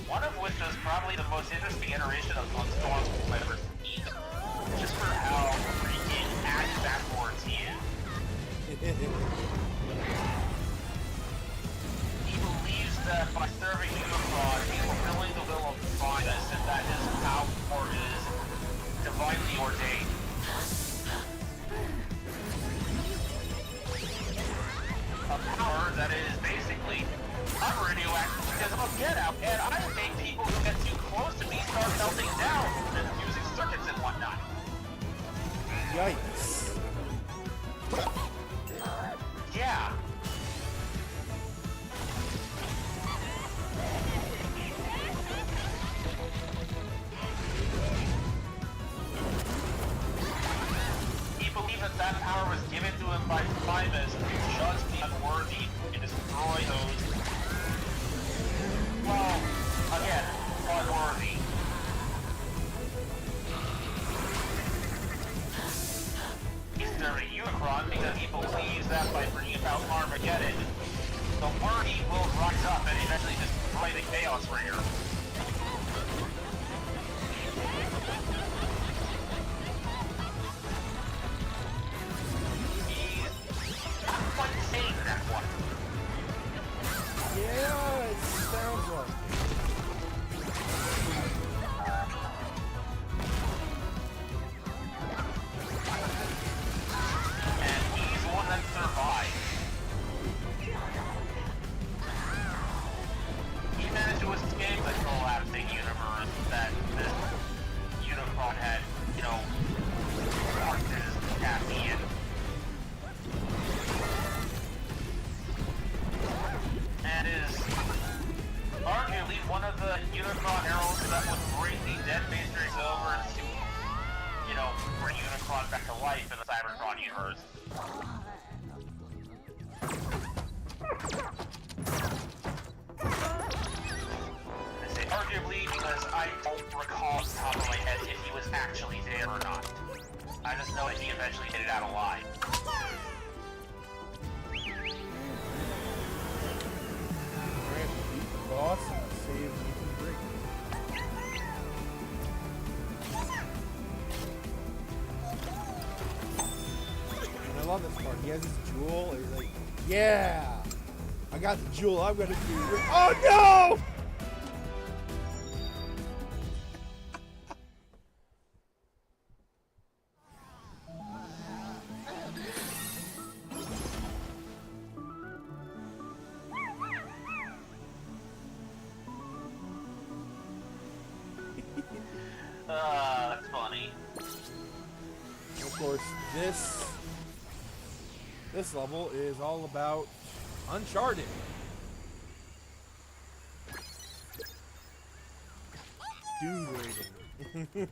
One of which is probably the most interesting iteration of Storm's I've ever seen, just for how freaking ass-backwards he is. He believes that by serving Unicron, he's fulfilling the will of Primus, and that his power is divinely ordained. A power that is basically unradioactive because I'm a get out, and I think people who get too close to me start melting down and using circuits and whatnot. Yikes. Yeah. He believed that power was given to him by Primus to judge the unworthy and destroy those, well, again, unworthy. He's serving Unicron because he believes that by bringing about Armageddon, the worthy will rise up and eventually destroy the Chaos Ringer. He's not quite saying that one. Yeah, it sounds like. And he's the one that survived. He managed to escape the collapsing universe that this Unicron had, marked his Kathy in. And is arguably one of the Unicron heralds that would bring the dead Matrix over to, bring Unicron back to life in the Cybertron universe. I say arguably because I don't recall off the top of my head if he was actually there or not. I just know that he eventually made it out alive. Boss and save Nathan Drake. And I love this part. He has his jewel, and he's like, yeah! I got the jewel, I'm gonna do it. Oh no! course, this level is all about Uncharted. Dude raiding.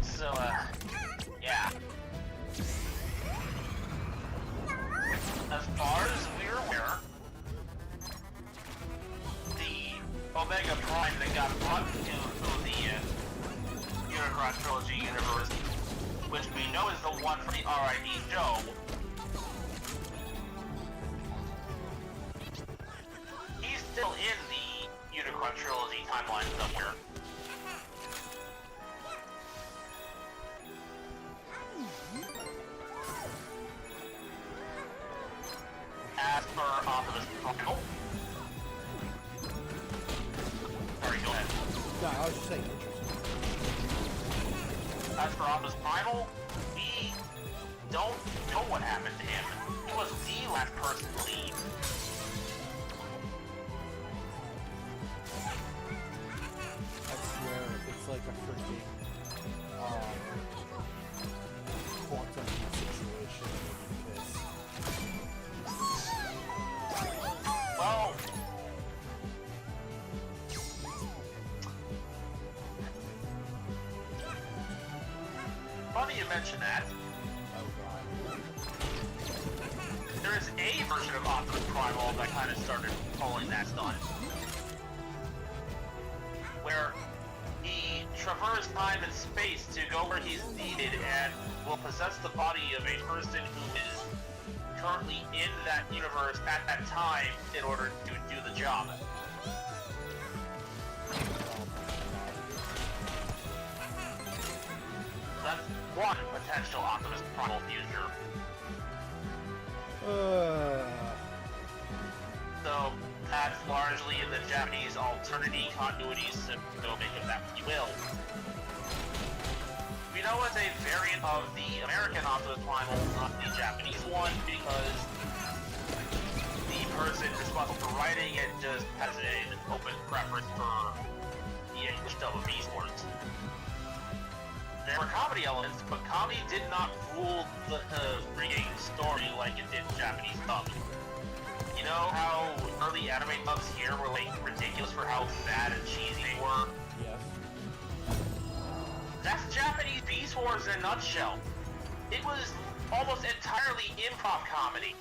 So, yeah. As far as we're aware, the Omega Prime that got brought into the Unicron Trilogy universe, which we know is the one from the RID show, he's still in the Unicron Trilogy timeline somewhere. As for Optimus Primal. Sorry, go ahead. No, I was just saying interesting. As for Optimus Primal, we don't know what happened to him. He was the last person to leave. I swear, it's like a freaking quantum situation. Well, funny you mention that. Oh god. There is a version of Optimus Primal that kind of started pulling that stunt. Where he traversed time and space to go where he's needed and will possess the body of a person who is currently in that universe at that time in order to do the job. That's one potential Optimus Primal future. So that's largely in the Japanese alternity continuity system, so make of that what you will. We know it's a variant of the American Optimus Primal, not the Japanese one, because the person responsible for writing it just has an open preference for the English dub of these words. There were comedy elements, but comedy did not rule the freaking story like it did Japanese dub. You know how early anime dubs here were like ridiculous for how bad and cheesy they were? Yes. That's Japanese Beast Wars in a nutshell. It was almost entirely improv comedy.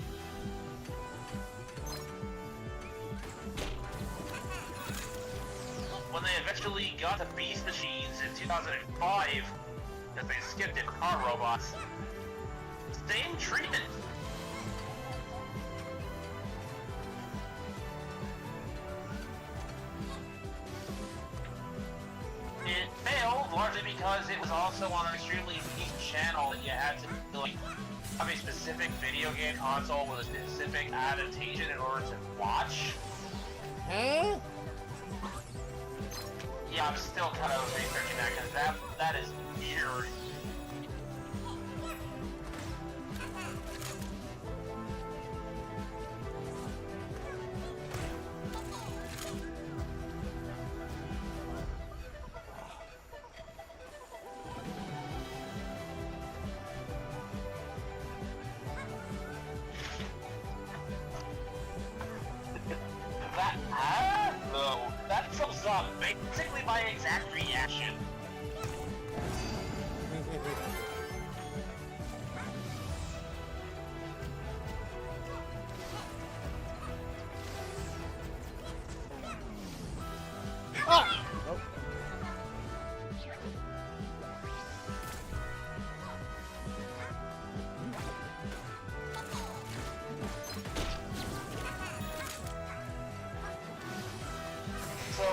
When they eventually got to Beast Machines in 2005, because they skipped it for car robots, same treatment. It failed largely because it was also on an extremely niche channel that you had to like have a specific video game console with a specific adaptation in order to watch. Huh? Yeah, I'm still kind of researching that because that is weird. That sums up basically my exact reaction. Ah! Nope. So,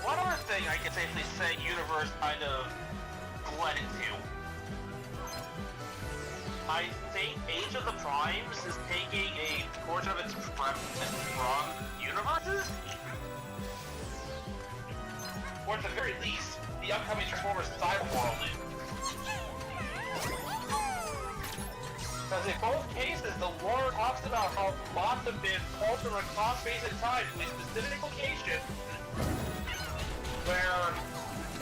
one other thing I can safely say Universe kind of bled into. I think Age of the Primes is taking a portion of its premise from universes. Or at the very least, the upcoming Transformers Cyber World is. Because in both cases, the lore talks about how bots have been altered across space and time to a specific location where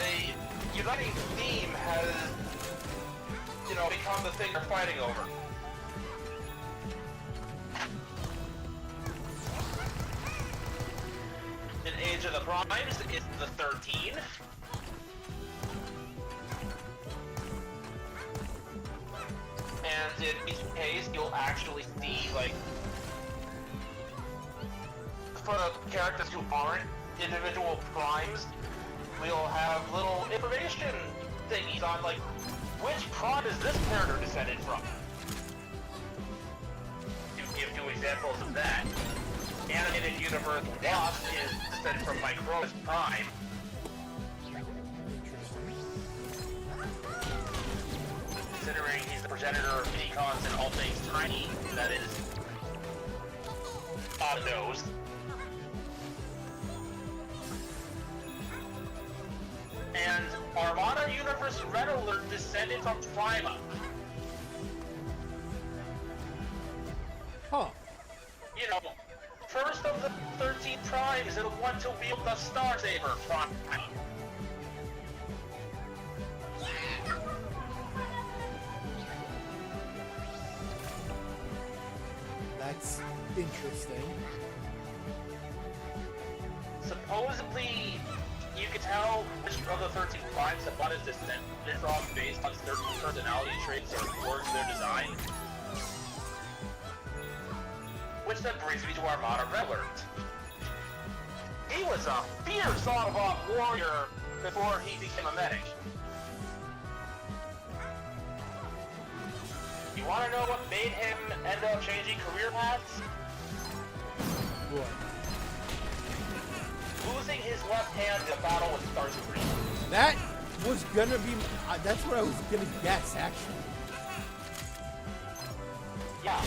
a uniting theme has, become the thing they're fighting over. In Age of the Primes, it's the 13. And in each case, you'll actually see, for the characters who aren't individual primes, we'll have little information thingies on, which prime is this character descended from? To give two examples of that, animated universe Wasp is descended from Micro's Prime. Considering he's the progenitor of Minicons and all things tiny, that is on the nose. And Armada Universe Red Alert descended from Prima. Huh. First of the 13 primes and one to wield the Star Saber Prime. That's interesting. Supposedly, you can tell which of the 13 primes that one is descended from based on certain personality traits or quirks of their design. Which then brings me to Armada Red Alert. He was a fierce Autobot warrior before he became a medic. You want to know what made him end up changing career paths? What? Losing his left hand in a battle with Starscream. That was gonna be... that's what I was gonna guess, actually. Yeah.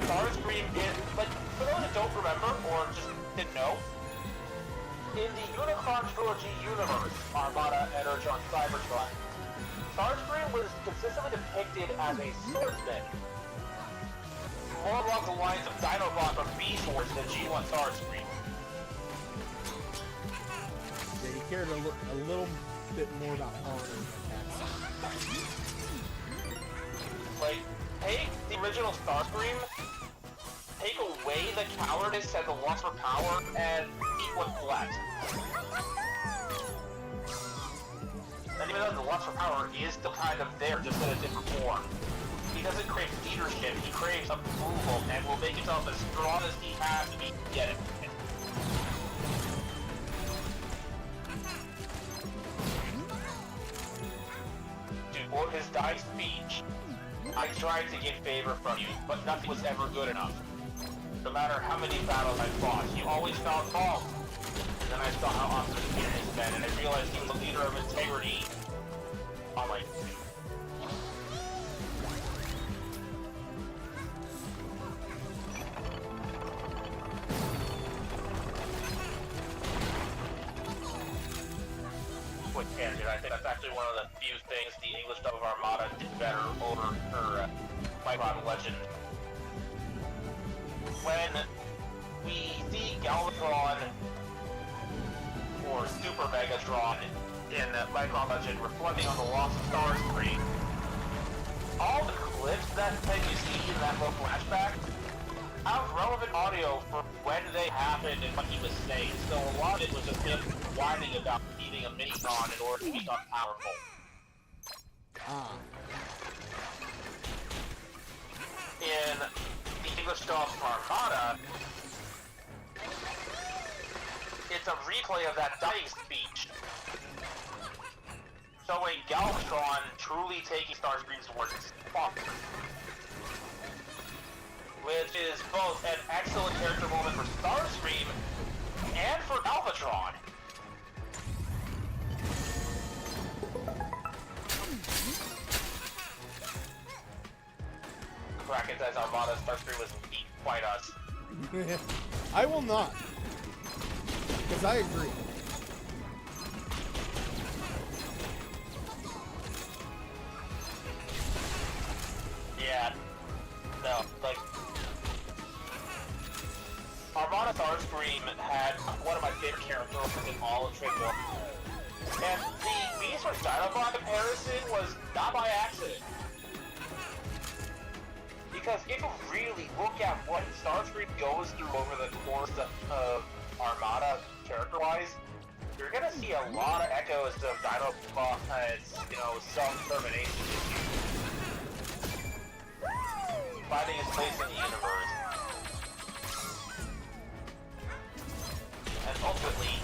Starscream is... for those that don't remember, or just didn't know, in the Unicron Trilogy universe, Armada, Energon, Cybertron, Starscream was consistently depicted as a swordsman. More along the lines of Dinobot from B-Force than G1 Starscream. Yeah, he cared a little bit more about power than attacks. Take the original Starscream, take away the cowardice and the lust for power, and eat what's left. And even though the lust for power is still kind of there, just in a different form. He doesn't crave leadership, he craves approval, and will make himself as strong as he has to be to get it. To quote his dying speech, I tried to get favor from you, but nothing was ever good enough. No matter how many battles I fought, you always found fault. And then I saw how awesome his leader has been, and I realized he was a leader of integrity. I'm like... Quick tangent, I think that's actually one of the few things the English dub of Armada did better over her Micron Legend. When we see Galvatron or Super Megatron in Micron Legend reflecting on the Lost Stars screen, all the clips that you see in that little flashback have relevant audio for when they happened and what he was saying, so a lot of it was just him whining about needing a Minicron in order to become powerful. In the English dub of Armada, it's a replay of that dying speech, showing Galvatron truly taking Starscream's words as fuck. Which is both an excellent character moment for Starscream and for Galvatron. Kraken says Armada Starscream was indeed quite us. I will not. Because I agree. before. And the Beast vs. Dinobot comparison was not by accident. Because if you really look at what Starscream goes through over the course of Armada, character-wise, you're gonna see a lot of echoes of Dinobot's, self-termination issues. Finding his place in the universe. And ultimately,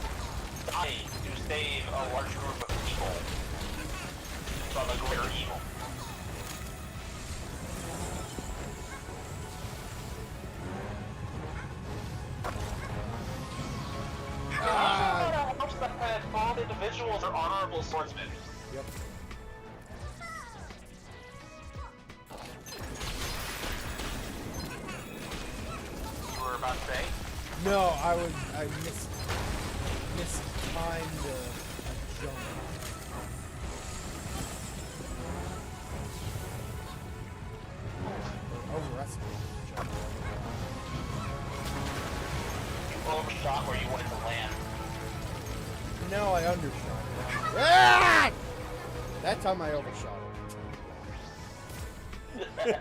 dying to save a large group of people from a greater evil. That all individuals are honorable swordsmen. Yep. You were about to say? No, I mistimed the jump. Overestimated the jump. You overshot where you wanted to land. No, I undershot it. Ah! That time I overshot it.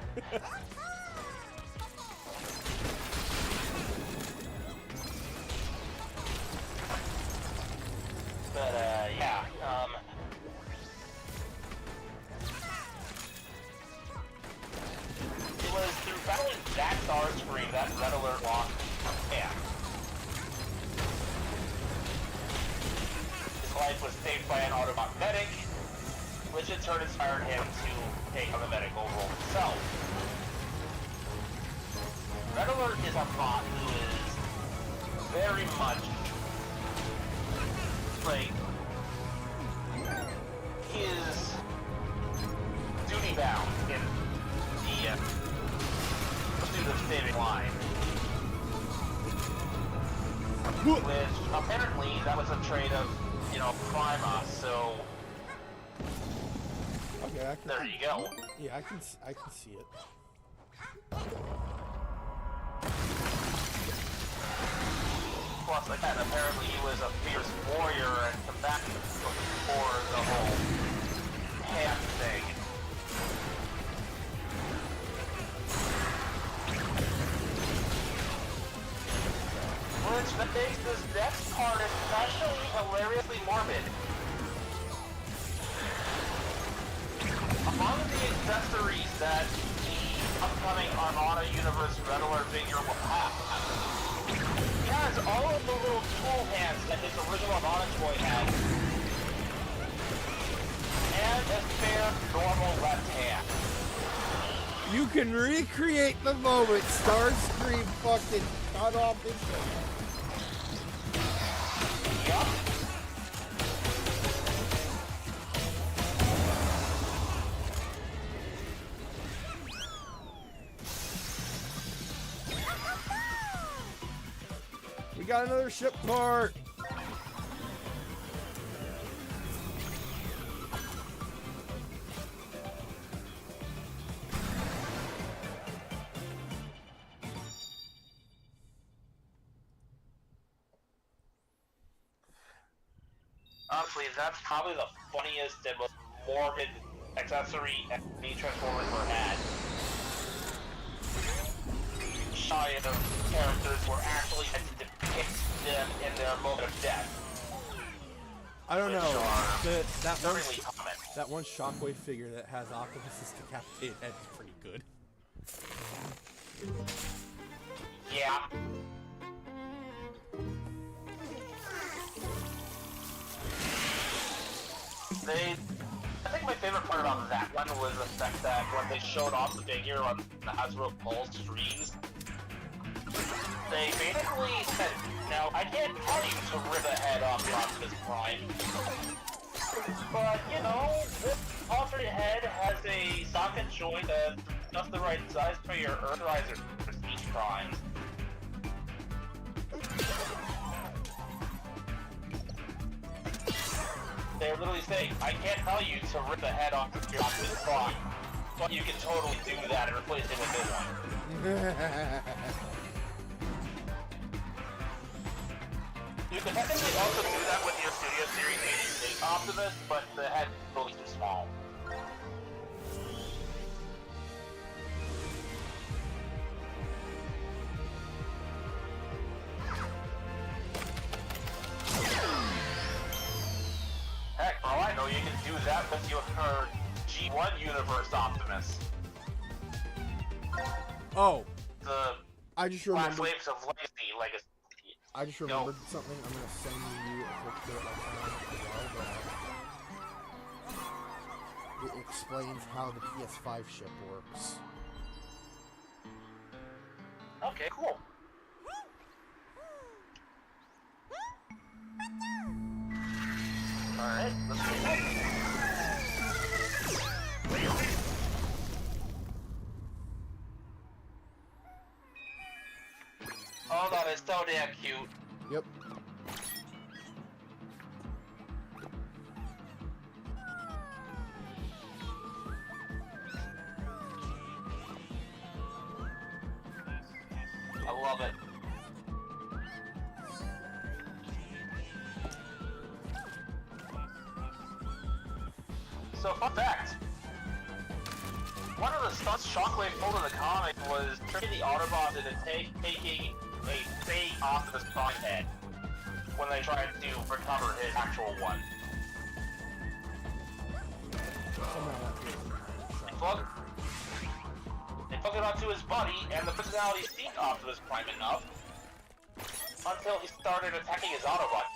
But, yeah, it was through battling that Starscream that Red Alert lost. Yeah. His life was saved by an Autobot medic, which in turn inspired him to take on the medical role himself. Red Alert is a bot who is very much like he is duty bound in the pursuit of saving lives. Which apparently that was a trait of, Prima, so Okay, there you go. Yeah, I can see it. Plus, again, apparently he was a fierce warrior and combatant before the whole hand thing. Which makes this next part especially hilariously morbid. Among the accessories that the upcoming Armada Universe Red Alert figure will have, he has all of the little tool hands that his original Armada toy had, and a spare normal left hand. You can recreate the moment Starscream fucking cut off his hand. Yup. We got another ship part. Honestly, that's probably the funniest and most morbid accessory any Transformers ever had. Shy of characters were actually had to depict them in their moment of death. I don't know. Really common. That one Shockwave figure that has Optimus's decapitated head is pretty good. Yeah. I think my favorite part about that one was the fact that when they showed off the figure on the Hasbro Pulse streams, they basically said, now, I can't tell you to rip a head off the Optimus Prime, but, this alternate head has a socket joint that's just the right size for your Earthrise or Prestige Primes. They're literally saying, I can't tell you to rip the head off your Optimus Prime, but you can totally do that and replace it with this one. You can technically also do that with your Studio Series 86 Optimus, but the head's really too small. Heck, for all I know, you can do that with your G1 Universe Optimus. Oh, The I just Flash remembered. Waves of Legacy. I just remembered something. I'm gonna send you a picture of it explains how the PS5 ship works. Okay, cool. Alright, let's go. Oh, that is so damn cute. Yep. I love it. So, fun fact. One of the stunts Shockwave pulled in the comic was tricking the Autobots into taking a fake Optimus Prime head when they tried to recover his actual one. They took it onto his buddy, and the personality seemed Optimus Prime enough until he started attacking his Autobot.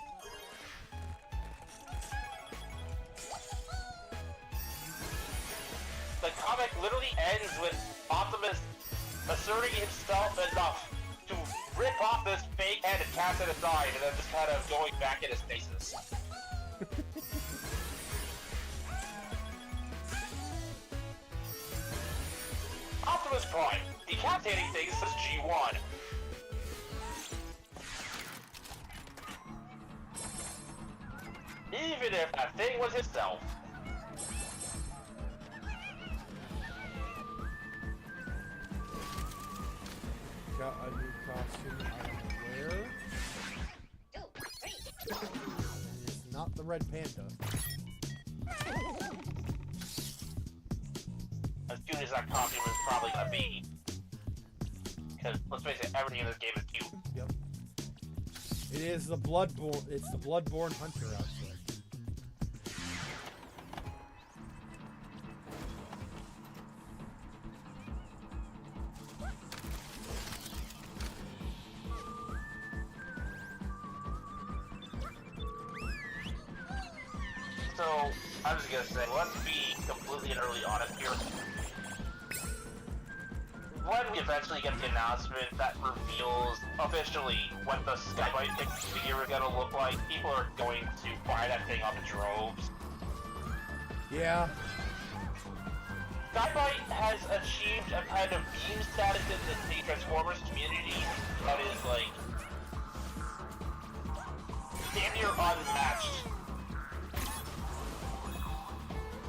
The comic literally ends with Optimus asserting himself enough to rip off this fake head and cast it aside, and then just kind of going back into stasis. Optimus Prime, decapitating things as G1. Even if that thing was himself. Got a new costume I don't wear. And it's not the red panda. As cute as that costume is probably gonna be. Because, let's face it, everything in this game is cute. Yep. It is the Bloodborne. It's the Bloodborne Hunter outfit. So, I was gonna say, let's be completely and utterly honest here. When we eventually get the announcement that reveals officially what the Skybite figure is gonna look like, people are going to buy that thing up in droves. Yeah. Skybite has achieved a kind of meme status in the Transformers community that is like damn near unmatched.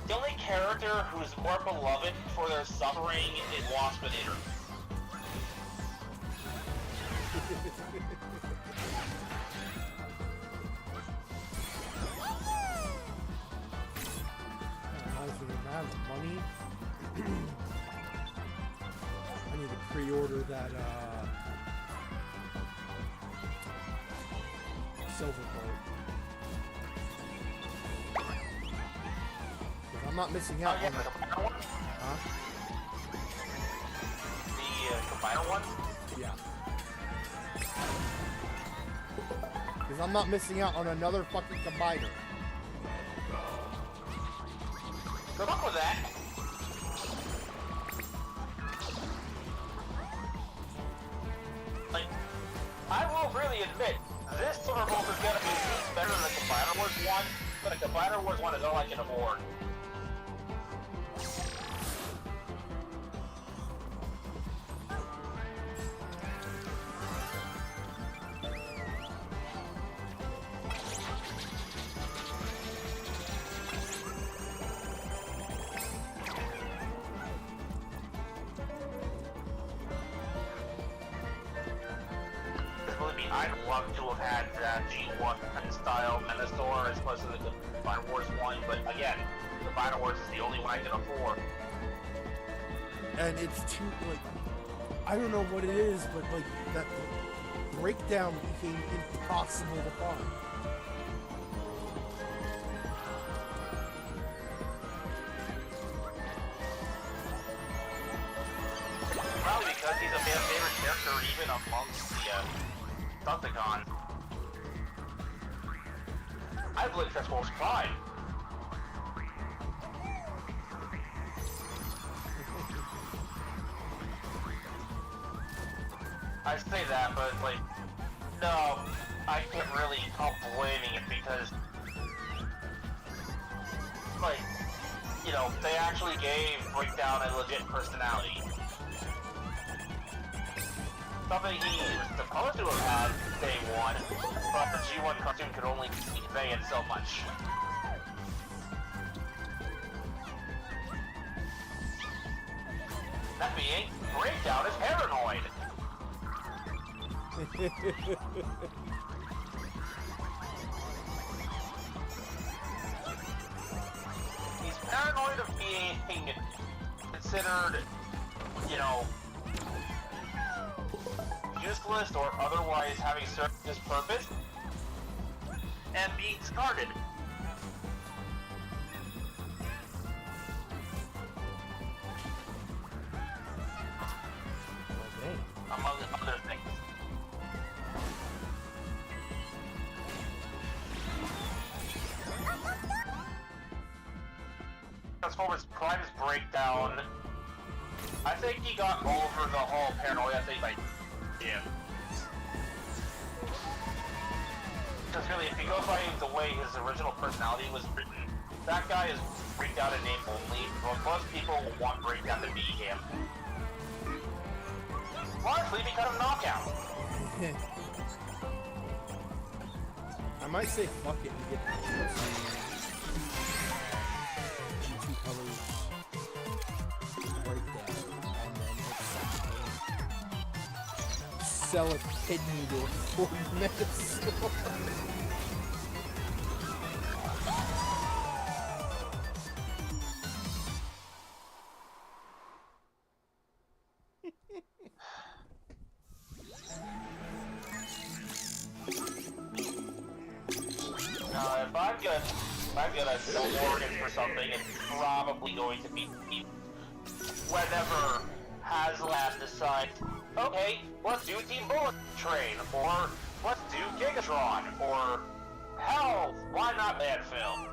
The only character who's more beloved for their suffering is Waspinator. Honestly, when I have the money, I need to pre-order that silver part. I'm not missing out Oh yeah, on the that. Combiner one? Huh? The Combiner one? Yeah. Because I'm not missing out on another fucking combiner. Good luck with that. Like, I will really admit, this Silver Bolt is gonna be better than the Combiner Wars one, but the Combiner Wars one is all I can afford. mean, I'd love to have had that G1 style Menastor as opposed to the Final Wars one, but again, the Final Wars is the only one I can afford. And it's too, like, I don't know what it is, but like that breakdown became impossible to find. Probably because he's a fan favorite character even amongst the Decepticons. I believe Transformers Prime. I say that, but like, no, I can't really help blaming it because, like, you know, they actually gave Breakdown a legit personality. Something he was supposed to have had day one, but the G1 cartoon could only convey it so much. That being, Breakdown is paranoid. He's paranoid of being considered, you know, useless or otherwise having served his purpose, and being discarded. Okay. Among other things. Transformers Prime's breakdown, I think he got over the whole paranoia thing by because really, if you go by the way his original personality was written, that guy is Breakdown in name only. Well, most people want Breakdown to be him. Largely because of Knockout. I might say fuck it and get G2 colors breakdown, and then sell a kidney to a Ford Menastor. If I'm gonna sell organs for something, it's probably going to be whenever HasLab decides, okay, let's do Team Bullet Train, or let's do Gigatron, or hell, why not Landfill?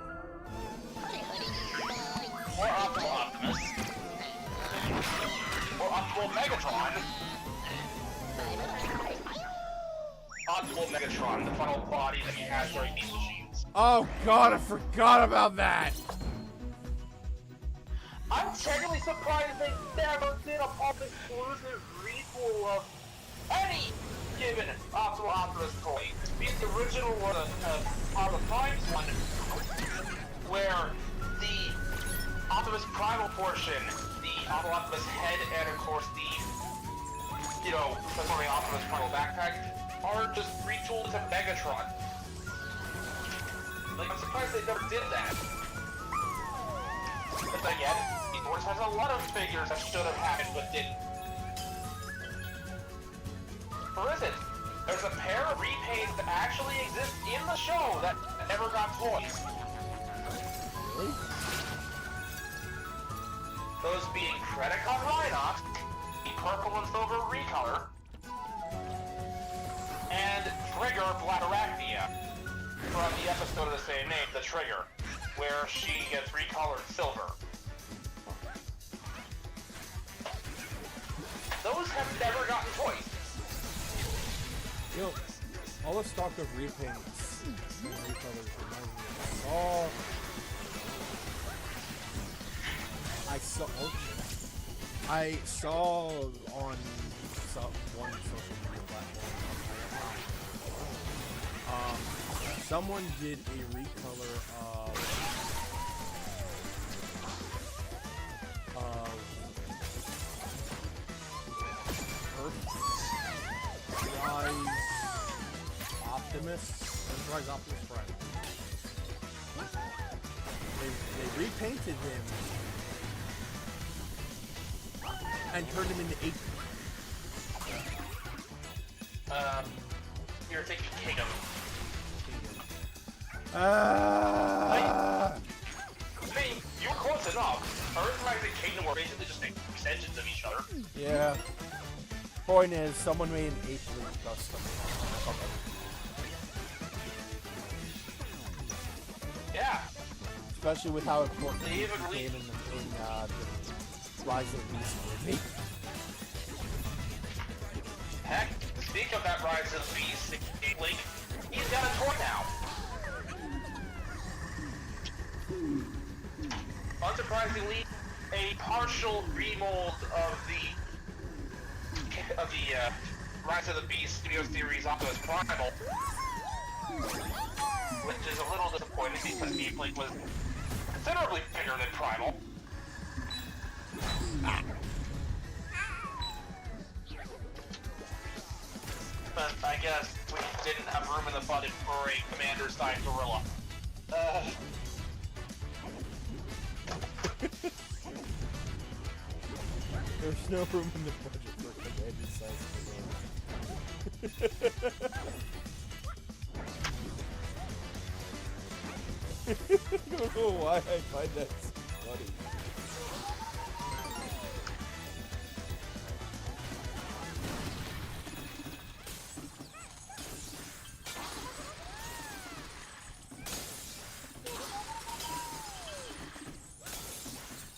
Or Optimal Optimus. Or Optimal Megatron. Optimal Megatron, the final body that he has during these machines. Oh god, I forgot about that! I'm genuinely surprised they never did a pop exclusive requel of any given Optimal Optimus toy. Be it the original or the Prime's one, where the Optimus Primal portion, the Optimal Optimus head, and of course the, you know, transforming Optimus Primal backpack, are just retooled into Megatron. Like, I'm surprised they never did that. But again, Esports has a lot of figures that should have happened but didn't. For instance, there's a pair of repaints that actually exist in the show that never got toys. Really? Those being Predacon Rhinox, the purple and silver recolor, and Trigger Bladarachnia from the episode of the same name, The Trigger, where she gets recolored silver. Those have never gotten toys. You know, all the stock of repaints and recolors reminds me of I saw on one social media platform, someone did a recolor of Earth Rise Optimus, Enterprise Optimus Prime. They repainted him and turned him into 8. You're thinking Kingdom. Ah! I mean, you were close enough. Earthrise and Kingdom were basically just extensions of each other. Yeah. Point is, someone made an 8-league custom. Yeah. Especially with how important They it even became in the Rise of the Beast movie. Heck, speak of that Rise of the Beast link, he's got a toy now. Unsurprisingly, a partial remold of the Rise of the Beast Studio Series Optimus Primal, which is a little disappointing because Beeflink was considerably bigger than Primal. But I guess we didn't have room in the budget for a commander-sized gorilla. There's no room in the budget for a commander-sized gorilla. I don't know why I find that so funny.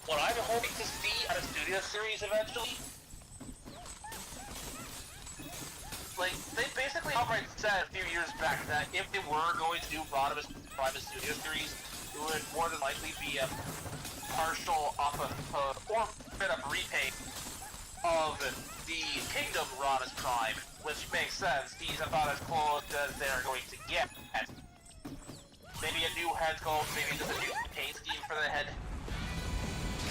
What I'm hoping to see at a studio series eventually, like, they basically outright said a few years back that if they were going to do Rodimus Private Studio Series, it would more than likely be a partial or bit of repaint of the Kingdom Rodimus Prime, which makes sense. He's about as close as they're going to get. Maybe a new head sculpt, maybe just a new paint scheme for the head.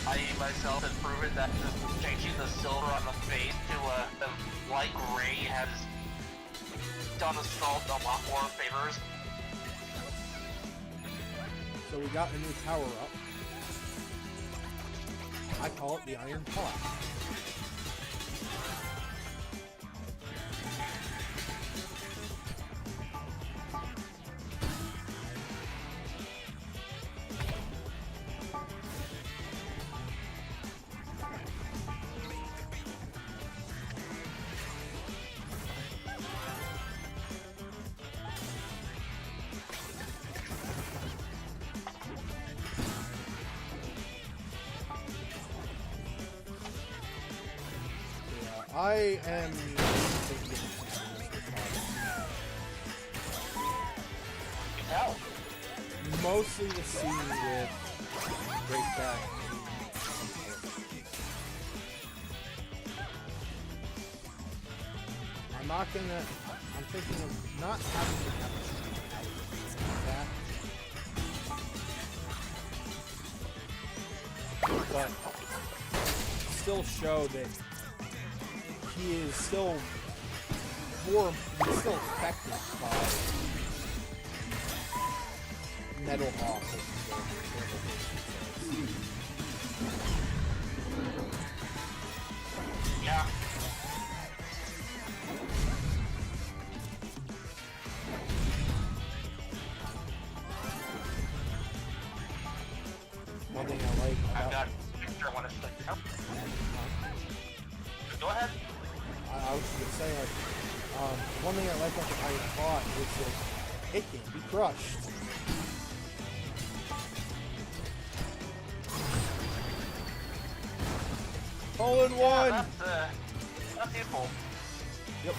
I myself have proven that just changing the silver on the face to the light gray has done the sculpt a lot more favors. So we got a new power-up. I call it the Iron Pot. I am thinking Hell, mostly the scene with Great Back. I'm thinking of not having to have a that, but still show that he is still affected by Metal Hawk. yeah. One thing I like I've about got a picture I want to stick out. Go ahead. I was gonna say, like, one thing I like about the Iron Pot is that it can be crushed. All in one! That's useful. Yep.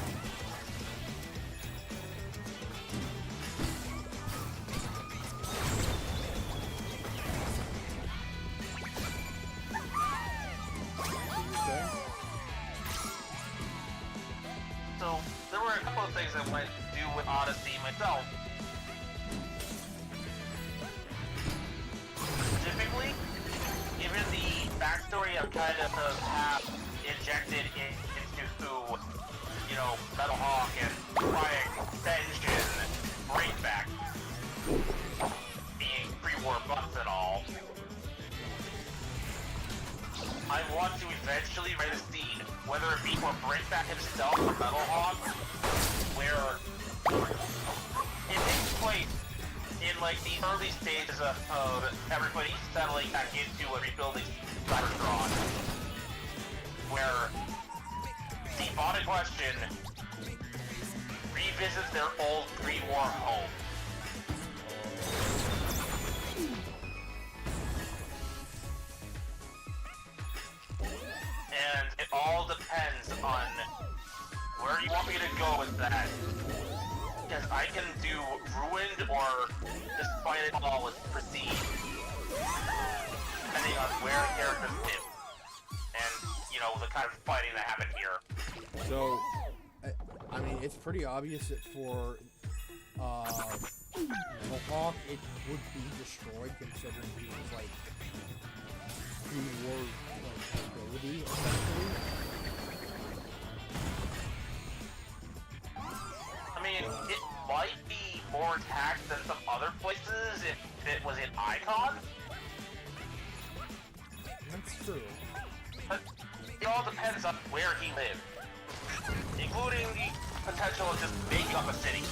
Okay. So, there were a couple of things I went to do with Odyssey myself. Specifically, given the backstory of kind of have injected into, you know, Metal Hawk and Quiet Extension visually read the scene, whether it be for Breakback himself or Metal Hawk, where it takes place in like the early stages of everybody settling back into a rebuilding Cybertron, where the bot in question revisits their old pre-war home. And it all depends on where you want me to go with that. Because I can do ruined or despite it all with prestige, depending on where characters live. And, you know, the kind of fighting that happened here. So, I mean, it's pretty obvious that for Mohawk, it would be destroyed considering he was like pre-war ability, essentially. I mean, it might be more attacked than some other places if it was in Icon. That's true. But it all depends on where he lived, including the potential of just making up a city.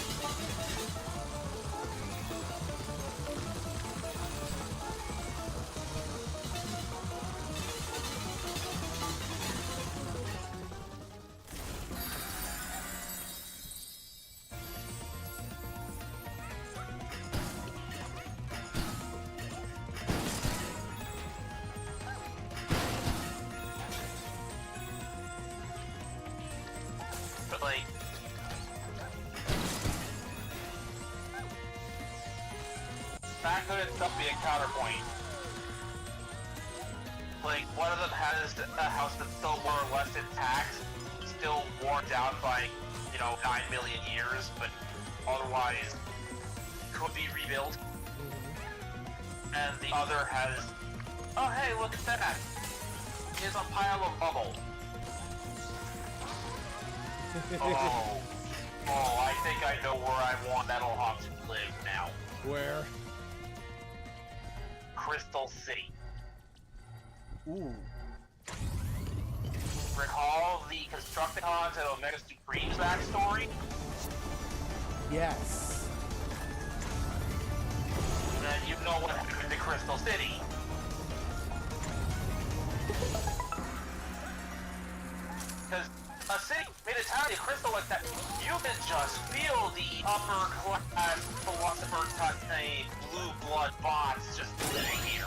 But like, that could itself be a counterpoint. Like, one of them has a house that's still more or less intact, still worn down by, you know, 9 million years, but otherwise could be rebuilt. And the other has, oh hey, look at that! Here's a pile of bubble. Oh, I think I know where I want Metal Hawk to live now. Where? Crystal City. Ooh. Recall the Constructicons and Omega Supreme's backstory? Yes. Then you know what happened to Crystal City. Because a city made entirely of crystal like that, you can just feel the upper class philosopher type blue blood bots just living here.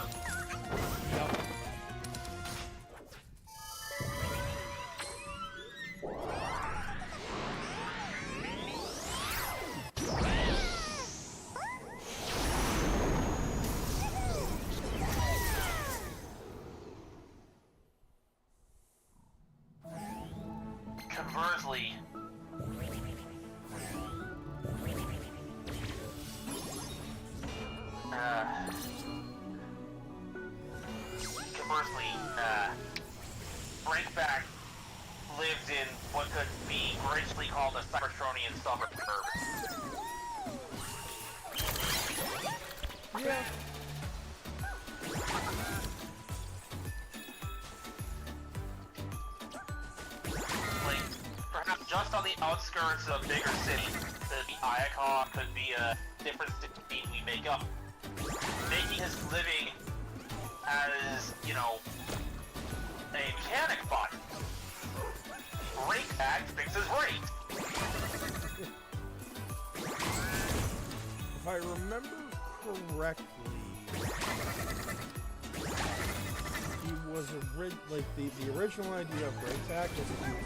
Yep. Conversely, Breakback lived in what could be gracefully called a Cybertronian suburb. Yeah. Like, perhaps just on the outskirts of bigger cities, the Iacon could be a different city we make up. Making his living as, you know, a mechanic bot. Breakback fixes rate. If I remember correctly, he was like the original idea of Breakback was that he was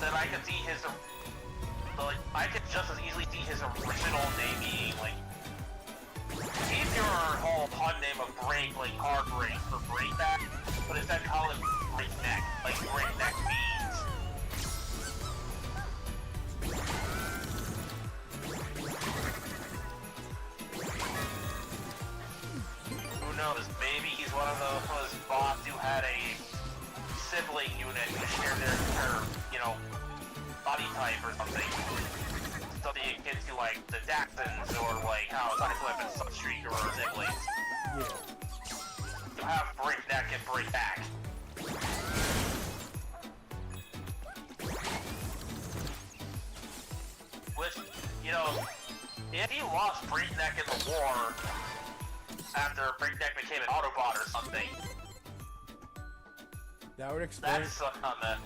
then I could see his, like, I could just as easily see his original name being, like, keep your whole pun name of Break, like, hard break for Breakback, but instead call it Breakneck, like Breakneck Beans. Who knows, maybe he's one of those bots who had a sibling unit who shared their you know, body type or something. something akin to like the Daxons or like how Sonic Weapons, Sunstreak, or Zigblades. Yeah. You have Breakneck and Breakback. Which, you know, if he lost Breakneck in the war after Breakneck became an Autobot or something, That would explain. that's on the.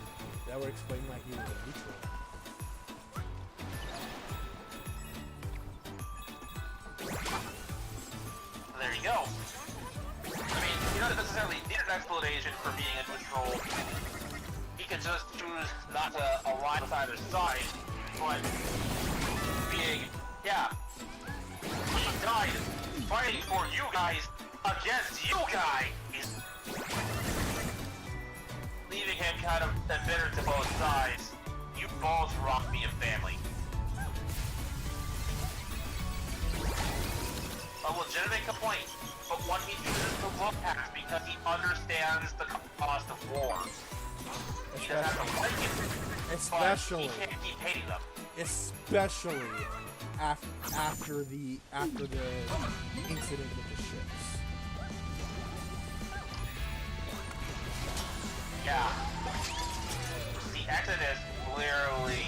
That would explain why he was neutral. There you go. I mean, you don't necessarily need an explanation for being a neutral. He could just choose not to align with either side, but being, yeah, he died fighting for you guys against you guys, leaving him kind of embittered to both sides. You both robbed me of family. A legitimate complaint, but one he chooses to look at because he understands the cost of war. He doesn't have to like it, Especially, but he can't keep hating them. especially after the incident with the ships. Yeah. The Exodus clearly.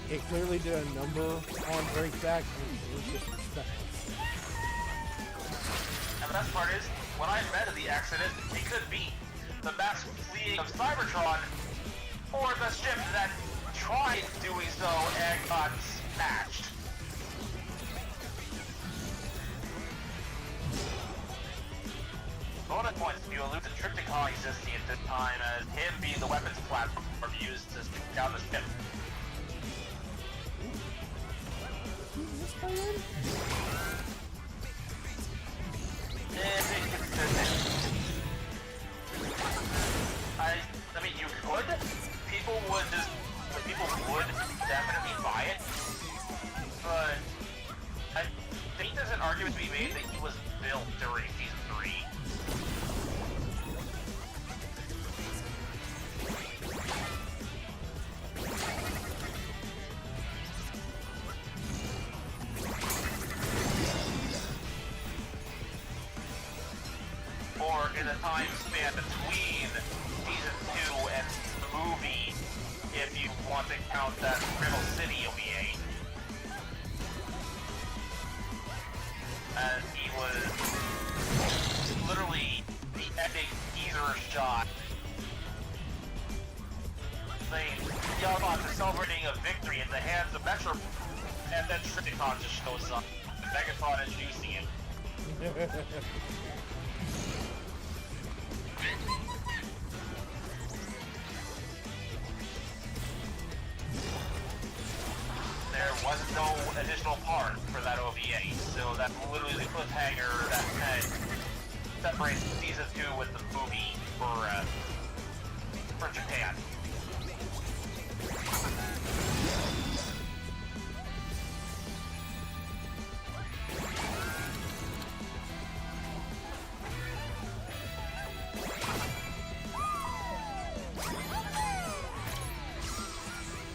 It clearly did a number on Breakback, and it was just respectless. And the best part is, when I read the Exodus, it could be the mass fleeing of Cybertron, or the ship that tried doing so and got smashed. Bonus points if you allude to Triptychon existing at this time as him being the weapons platform used to shoot down the ship. I mean, you could. People would definitely buy it. But I think there's an argument to be made that he was built during Season 3. Or in the time span between Season 2 and the movie, if you want to count that Riddle City OVA. As he was literally the epic teaser shot. Saying, Yamaha is celebrating a victory in the hands of Metro, and then Triptychon just shows up. Megatron introducing him. There was no additional part for that OVA, so that's literally the cliffhanger that had separates Season 2 with the movie for Japan.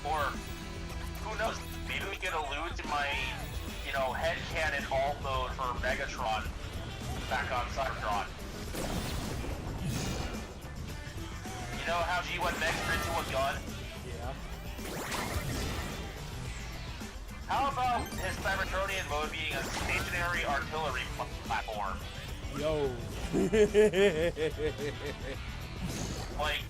Or, who knows, maybe we could allude to my, headcanon alt mode for Megatron back on Cybertron. You know how G1 Mech turned into a gun? Yeah. How about his Cybertronian mode being a stationary artillery platform? Yo. Like,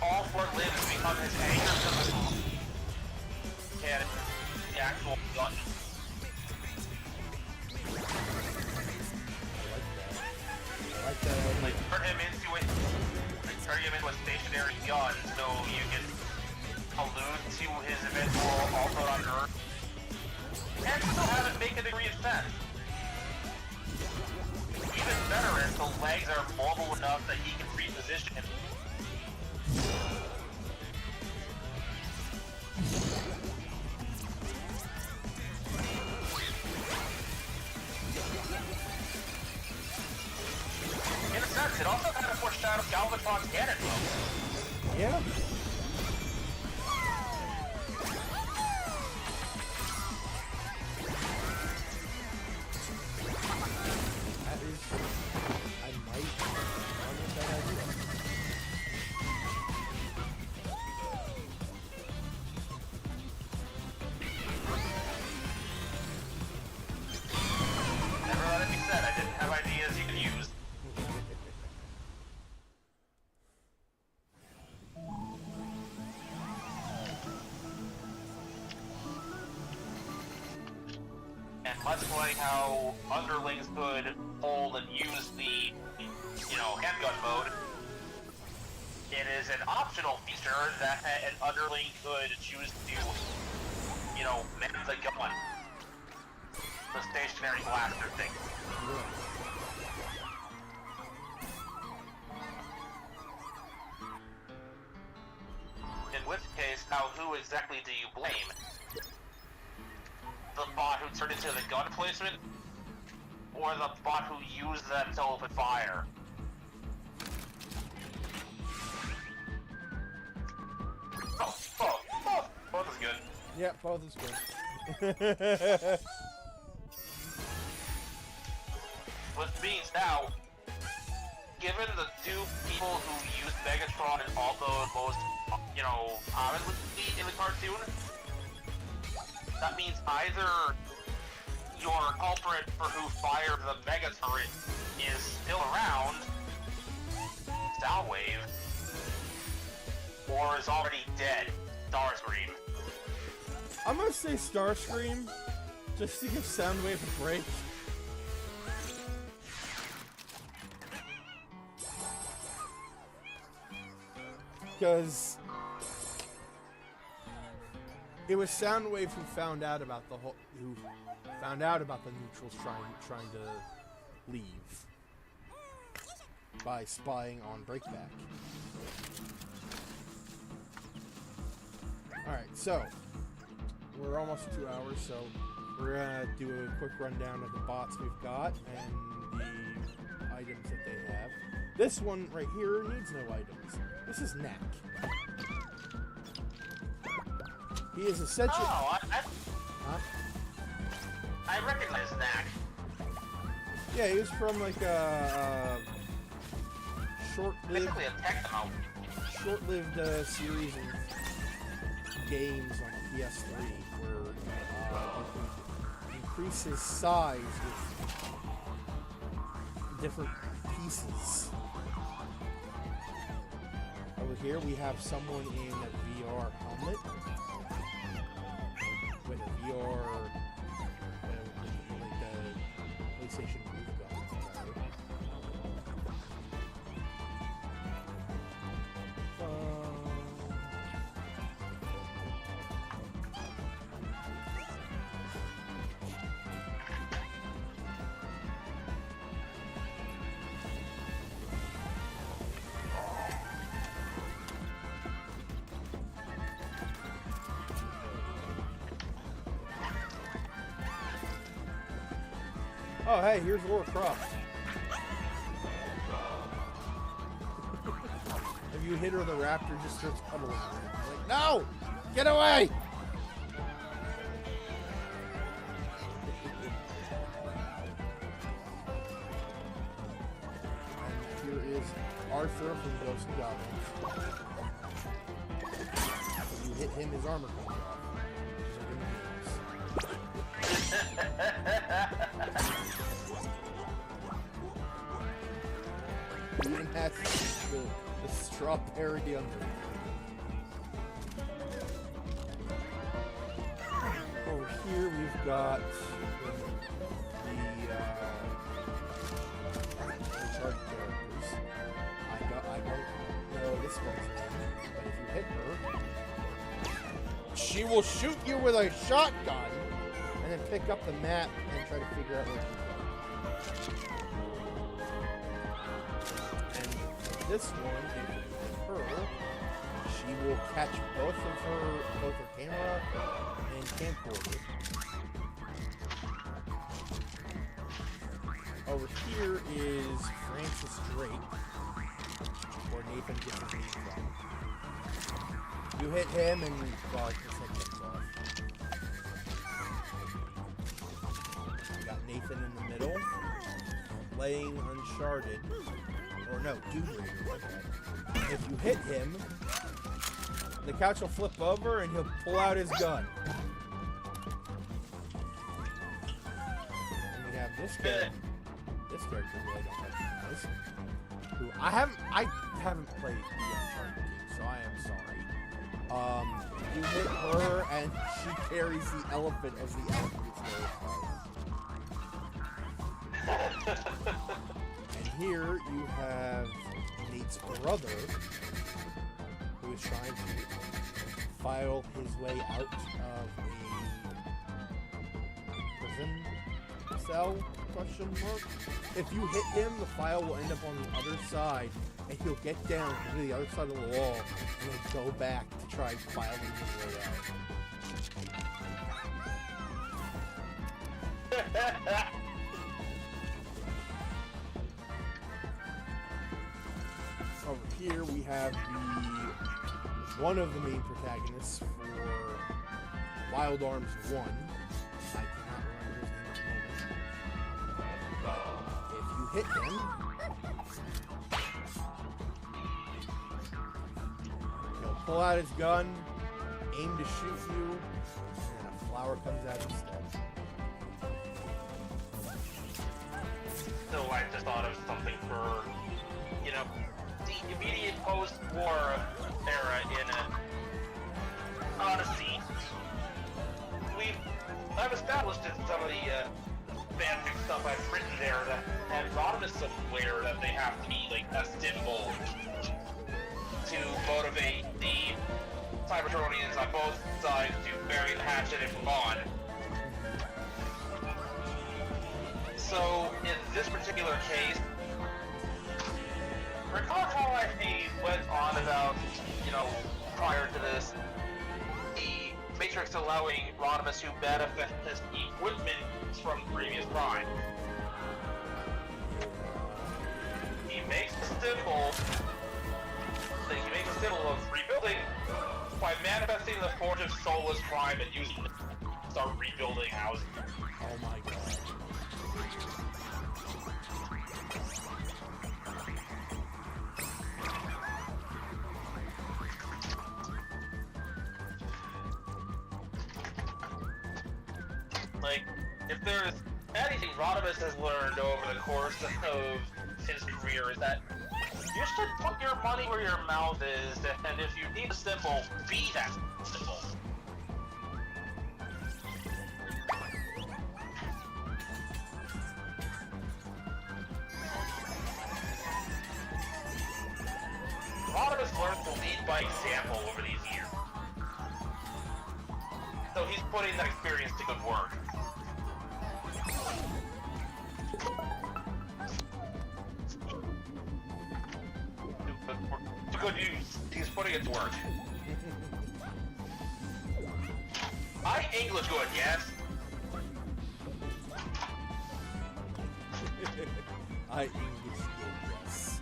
all four limbs become his anchor to the cannon, the actual gun. I like that. Like, turn him into a stationary gun, so you can allude to his eventual also on Earth, and still have it make a degree of sense. Even better if the legs are mobile enough that he can reposition him. In a sense, It also kind of foreshadowed Galvatron's cannon move. Yeah. That is... I might run with that idea. Never let it be said, I didn't have ideas you could use. And much like how underlings could hold and use the, handgun mode, it is an optional feature that an underling could choose to, man the gun. The stationary blaster thing. In which case, now who exactly do you blame? The bot who turned into the gun placement? Or the bot who used them to open fire? Oh, both is good. Yeah, both is good. Which means now, given the two people who used Megatron in all the most, commonly in the cartoon, that means either your culprit for who fired the Mega Turret is still around, Soundwave, or is already dead, Starscream. I'm gonna say Starscream, just to give Soundwave a break. Because it was Soundwave who found out about the neutrals trying to leave by spying on Breakback. Alright, so we're almost 2 hours, so we're gonna do a quick rundown of the bots we've got and the items that they have. This one right here needs no items. This is Knack. He is essentially... Oh, Huh? I recognize Knack. Yeah, he was from like a short-lived... Basically a techno. Short-lived series of games on the PS3 where you can increase his size with different pieces. Over here we have someone in a VR helmet with a VR, like the PlayStation Move gun. Oh, hey, here's Laura Croft. If you hit her, the raptor just starts cuddling her. She's like, no! Get away! And here is Arthur from Ghosts and Goblins. If you hit him, his armor comes off. Even has the strawberry under. Over here we've got the chart characters. I don't know this one's name, but if you hit her, she will shoot you with a shotgun and then pick up the map and try to figure out where she's going. And this one, if you hit her, she will catch both her camera and camcorder. Over here is Francis Drake. where Nathan gets his knee from. You hit him and well, his head comes off. You got Nathan in the middle, playing Uncharted. Or no, Doom Raider, my bad. If you hit him, the couch will flip over and he'll pull out his gun. And we have this guy. This character who I don't recognize. Who I haven't played the Uncharted game, so I am sorry. You hit her and she carries the elephant as the elephant gets terrified. And here you have Nate's brother, who is trying to file his way out of a prison cell, question mark. If you hit him, the file will end up on the other side, and he'll get down to the other side of the wall, and then go back to try filing his way out. Over here we have one of the main protagonists for Wild Arms 1. I cannot remember his name at the moment. If you hit him, he'll pull out his gun, aim to shoot you, and a flower comes out instead. So I just thought of something for, you know, the immediate post-war era in Odyssey. I've established in some of the fanfic stuff I've written there that Rodimus is aware that they have to be like a symbol to motivate the Cybertronians on both sides to bury the hatchet and move on. So in this particular case, recall how I went on about, you know, prior to this, the Matrix allowing Rodimus to manifest his equipment from previous Prime. He makes a symbol of rebuilding by manifesting the Forge of Soulless Prime and using it to start rebuilding houses. Oh my god. Like, if there's anything Rodimus has learned over the course of his career is that you should put your money where your mouth is, and if you need a symbol, be that symbol. Rodimus learned to lead by example over these years. So he's putting that experience to good work. To good use. He's putting it to work. I English good, yes? I English good, yes.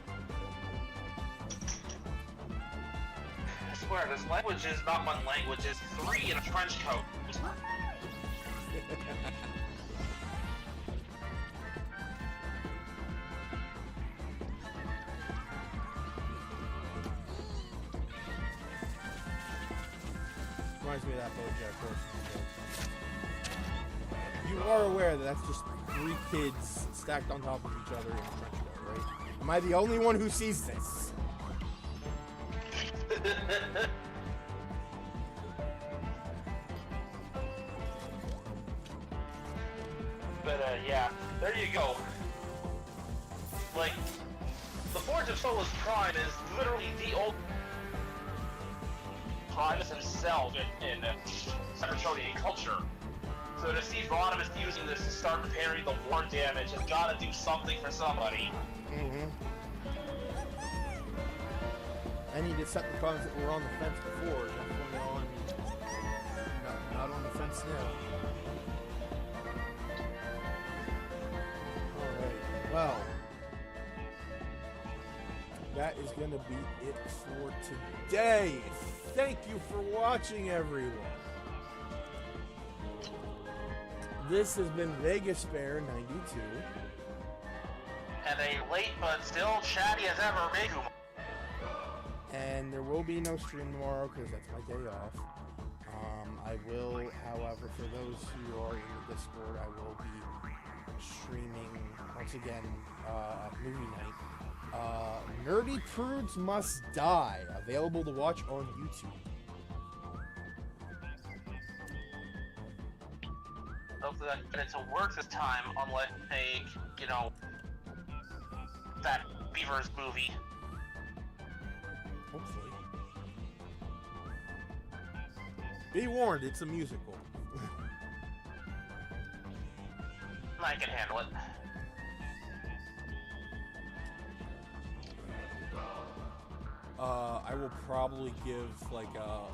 I swear, this language is not one language, it's 3 in a trench coat. Reminds me of that BoJack Horseman joke. You are aware that that's just 3 kids stacked on top of each other in a trench coat, right? Am I the only one who sees this? But, yeah, there you go. Like, the Forge of Soulless Prime is literally the old Primus himself in Cybertronian culture. So to see Rodimus using this to start repairing the war damage has got to do something for somebody. Mm-hmm. And he did Decepticons that were on the fence before, definitely on... not on the fence now. Alright, well... that is going to be it for today. Thank you for watching, everyone. This has been Vegas Bear 92. And a late but still chatty as ever, Miku. And there will be no stream tomorrow because that's my day off. I will, however, for those who are in the Discord, I will be streaming once again at movie night. Nerdy Prudes Must Die, available to watch on YouTube. Hopefully I can get it to work this time, unlike a, you know, that Beavers movie. Hopefully. Be warned, it's a musical. I can handle it. I will probably give like a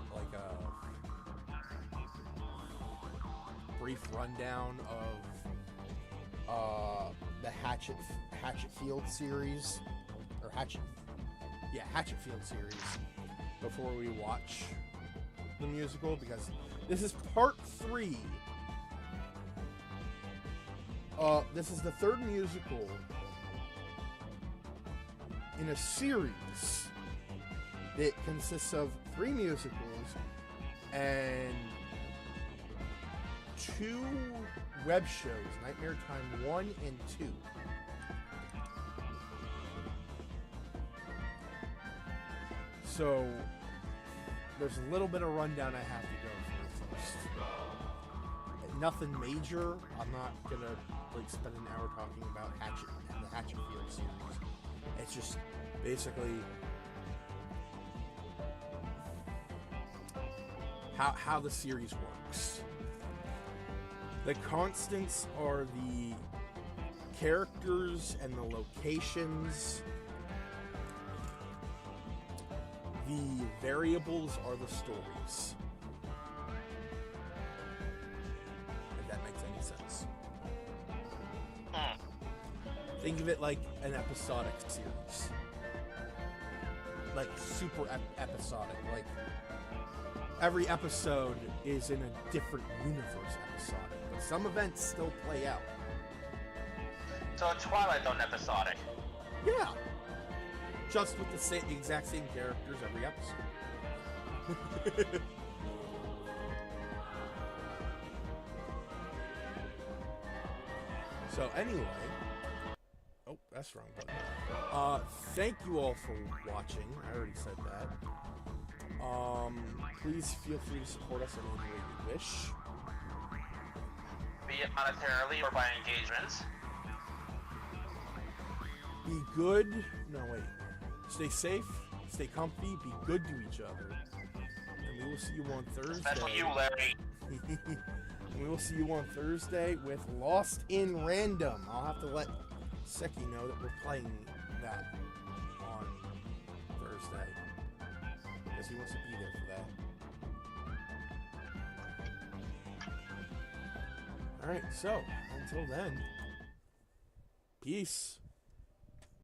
brief rundown of the Hatchetfield series, or Hatchetfield series before we watch the musical, because this is part 3. This is the third musical in a series that consists of 3 musicals and 2 web shows, Nightmare Time 1 and 2. So there's a little bit of rundown I have to go through first. Nothing major. I'm not gonna like spend an hour talking about Hatchet and the Hatchetfield series. It's just basically how the series works. The constants are the characters and the locations. The variables are the stories. If that makes any sense. Think of it like an episodic series. Like super episodic. Like every episode is in a different universe episodic. But some events still play out. So a Twilight Zone episodic. Yeah. Just with the exact same characters every episode. So anyway, oh, that's the wrong button. Thank you all for watching. I already said that. Please feel free to support us in any way you wish. Be it monetarily or by engagement. Be good. No, wait. Stay safe. Stay comfy. Be good to each other. And we will see you on Thursday. Especially you, Larry. And we will see you on Thursday with Lost in Random. I'll have to let Seki know that we're playing that on Thursday, because he wants to be there for that. Alright, so, until then, peace.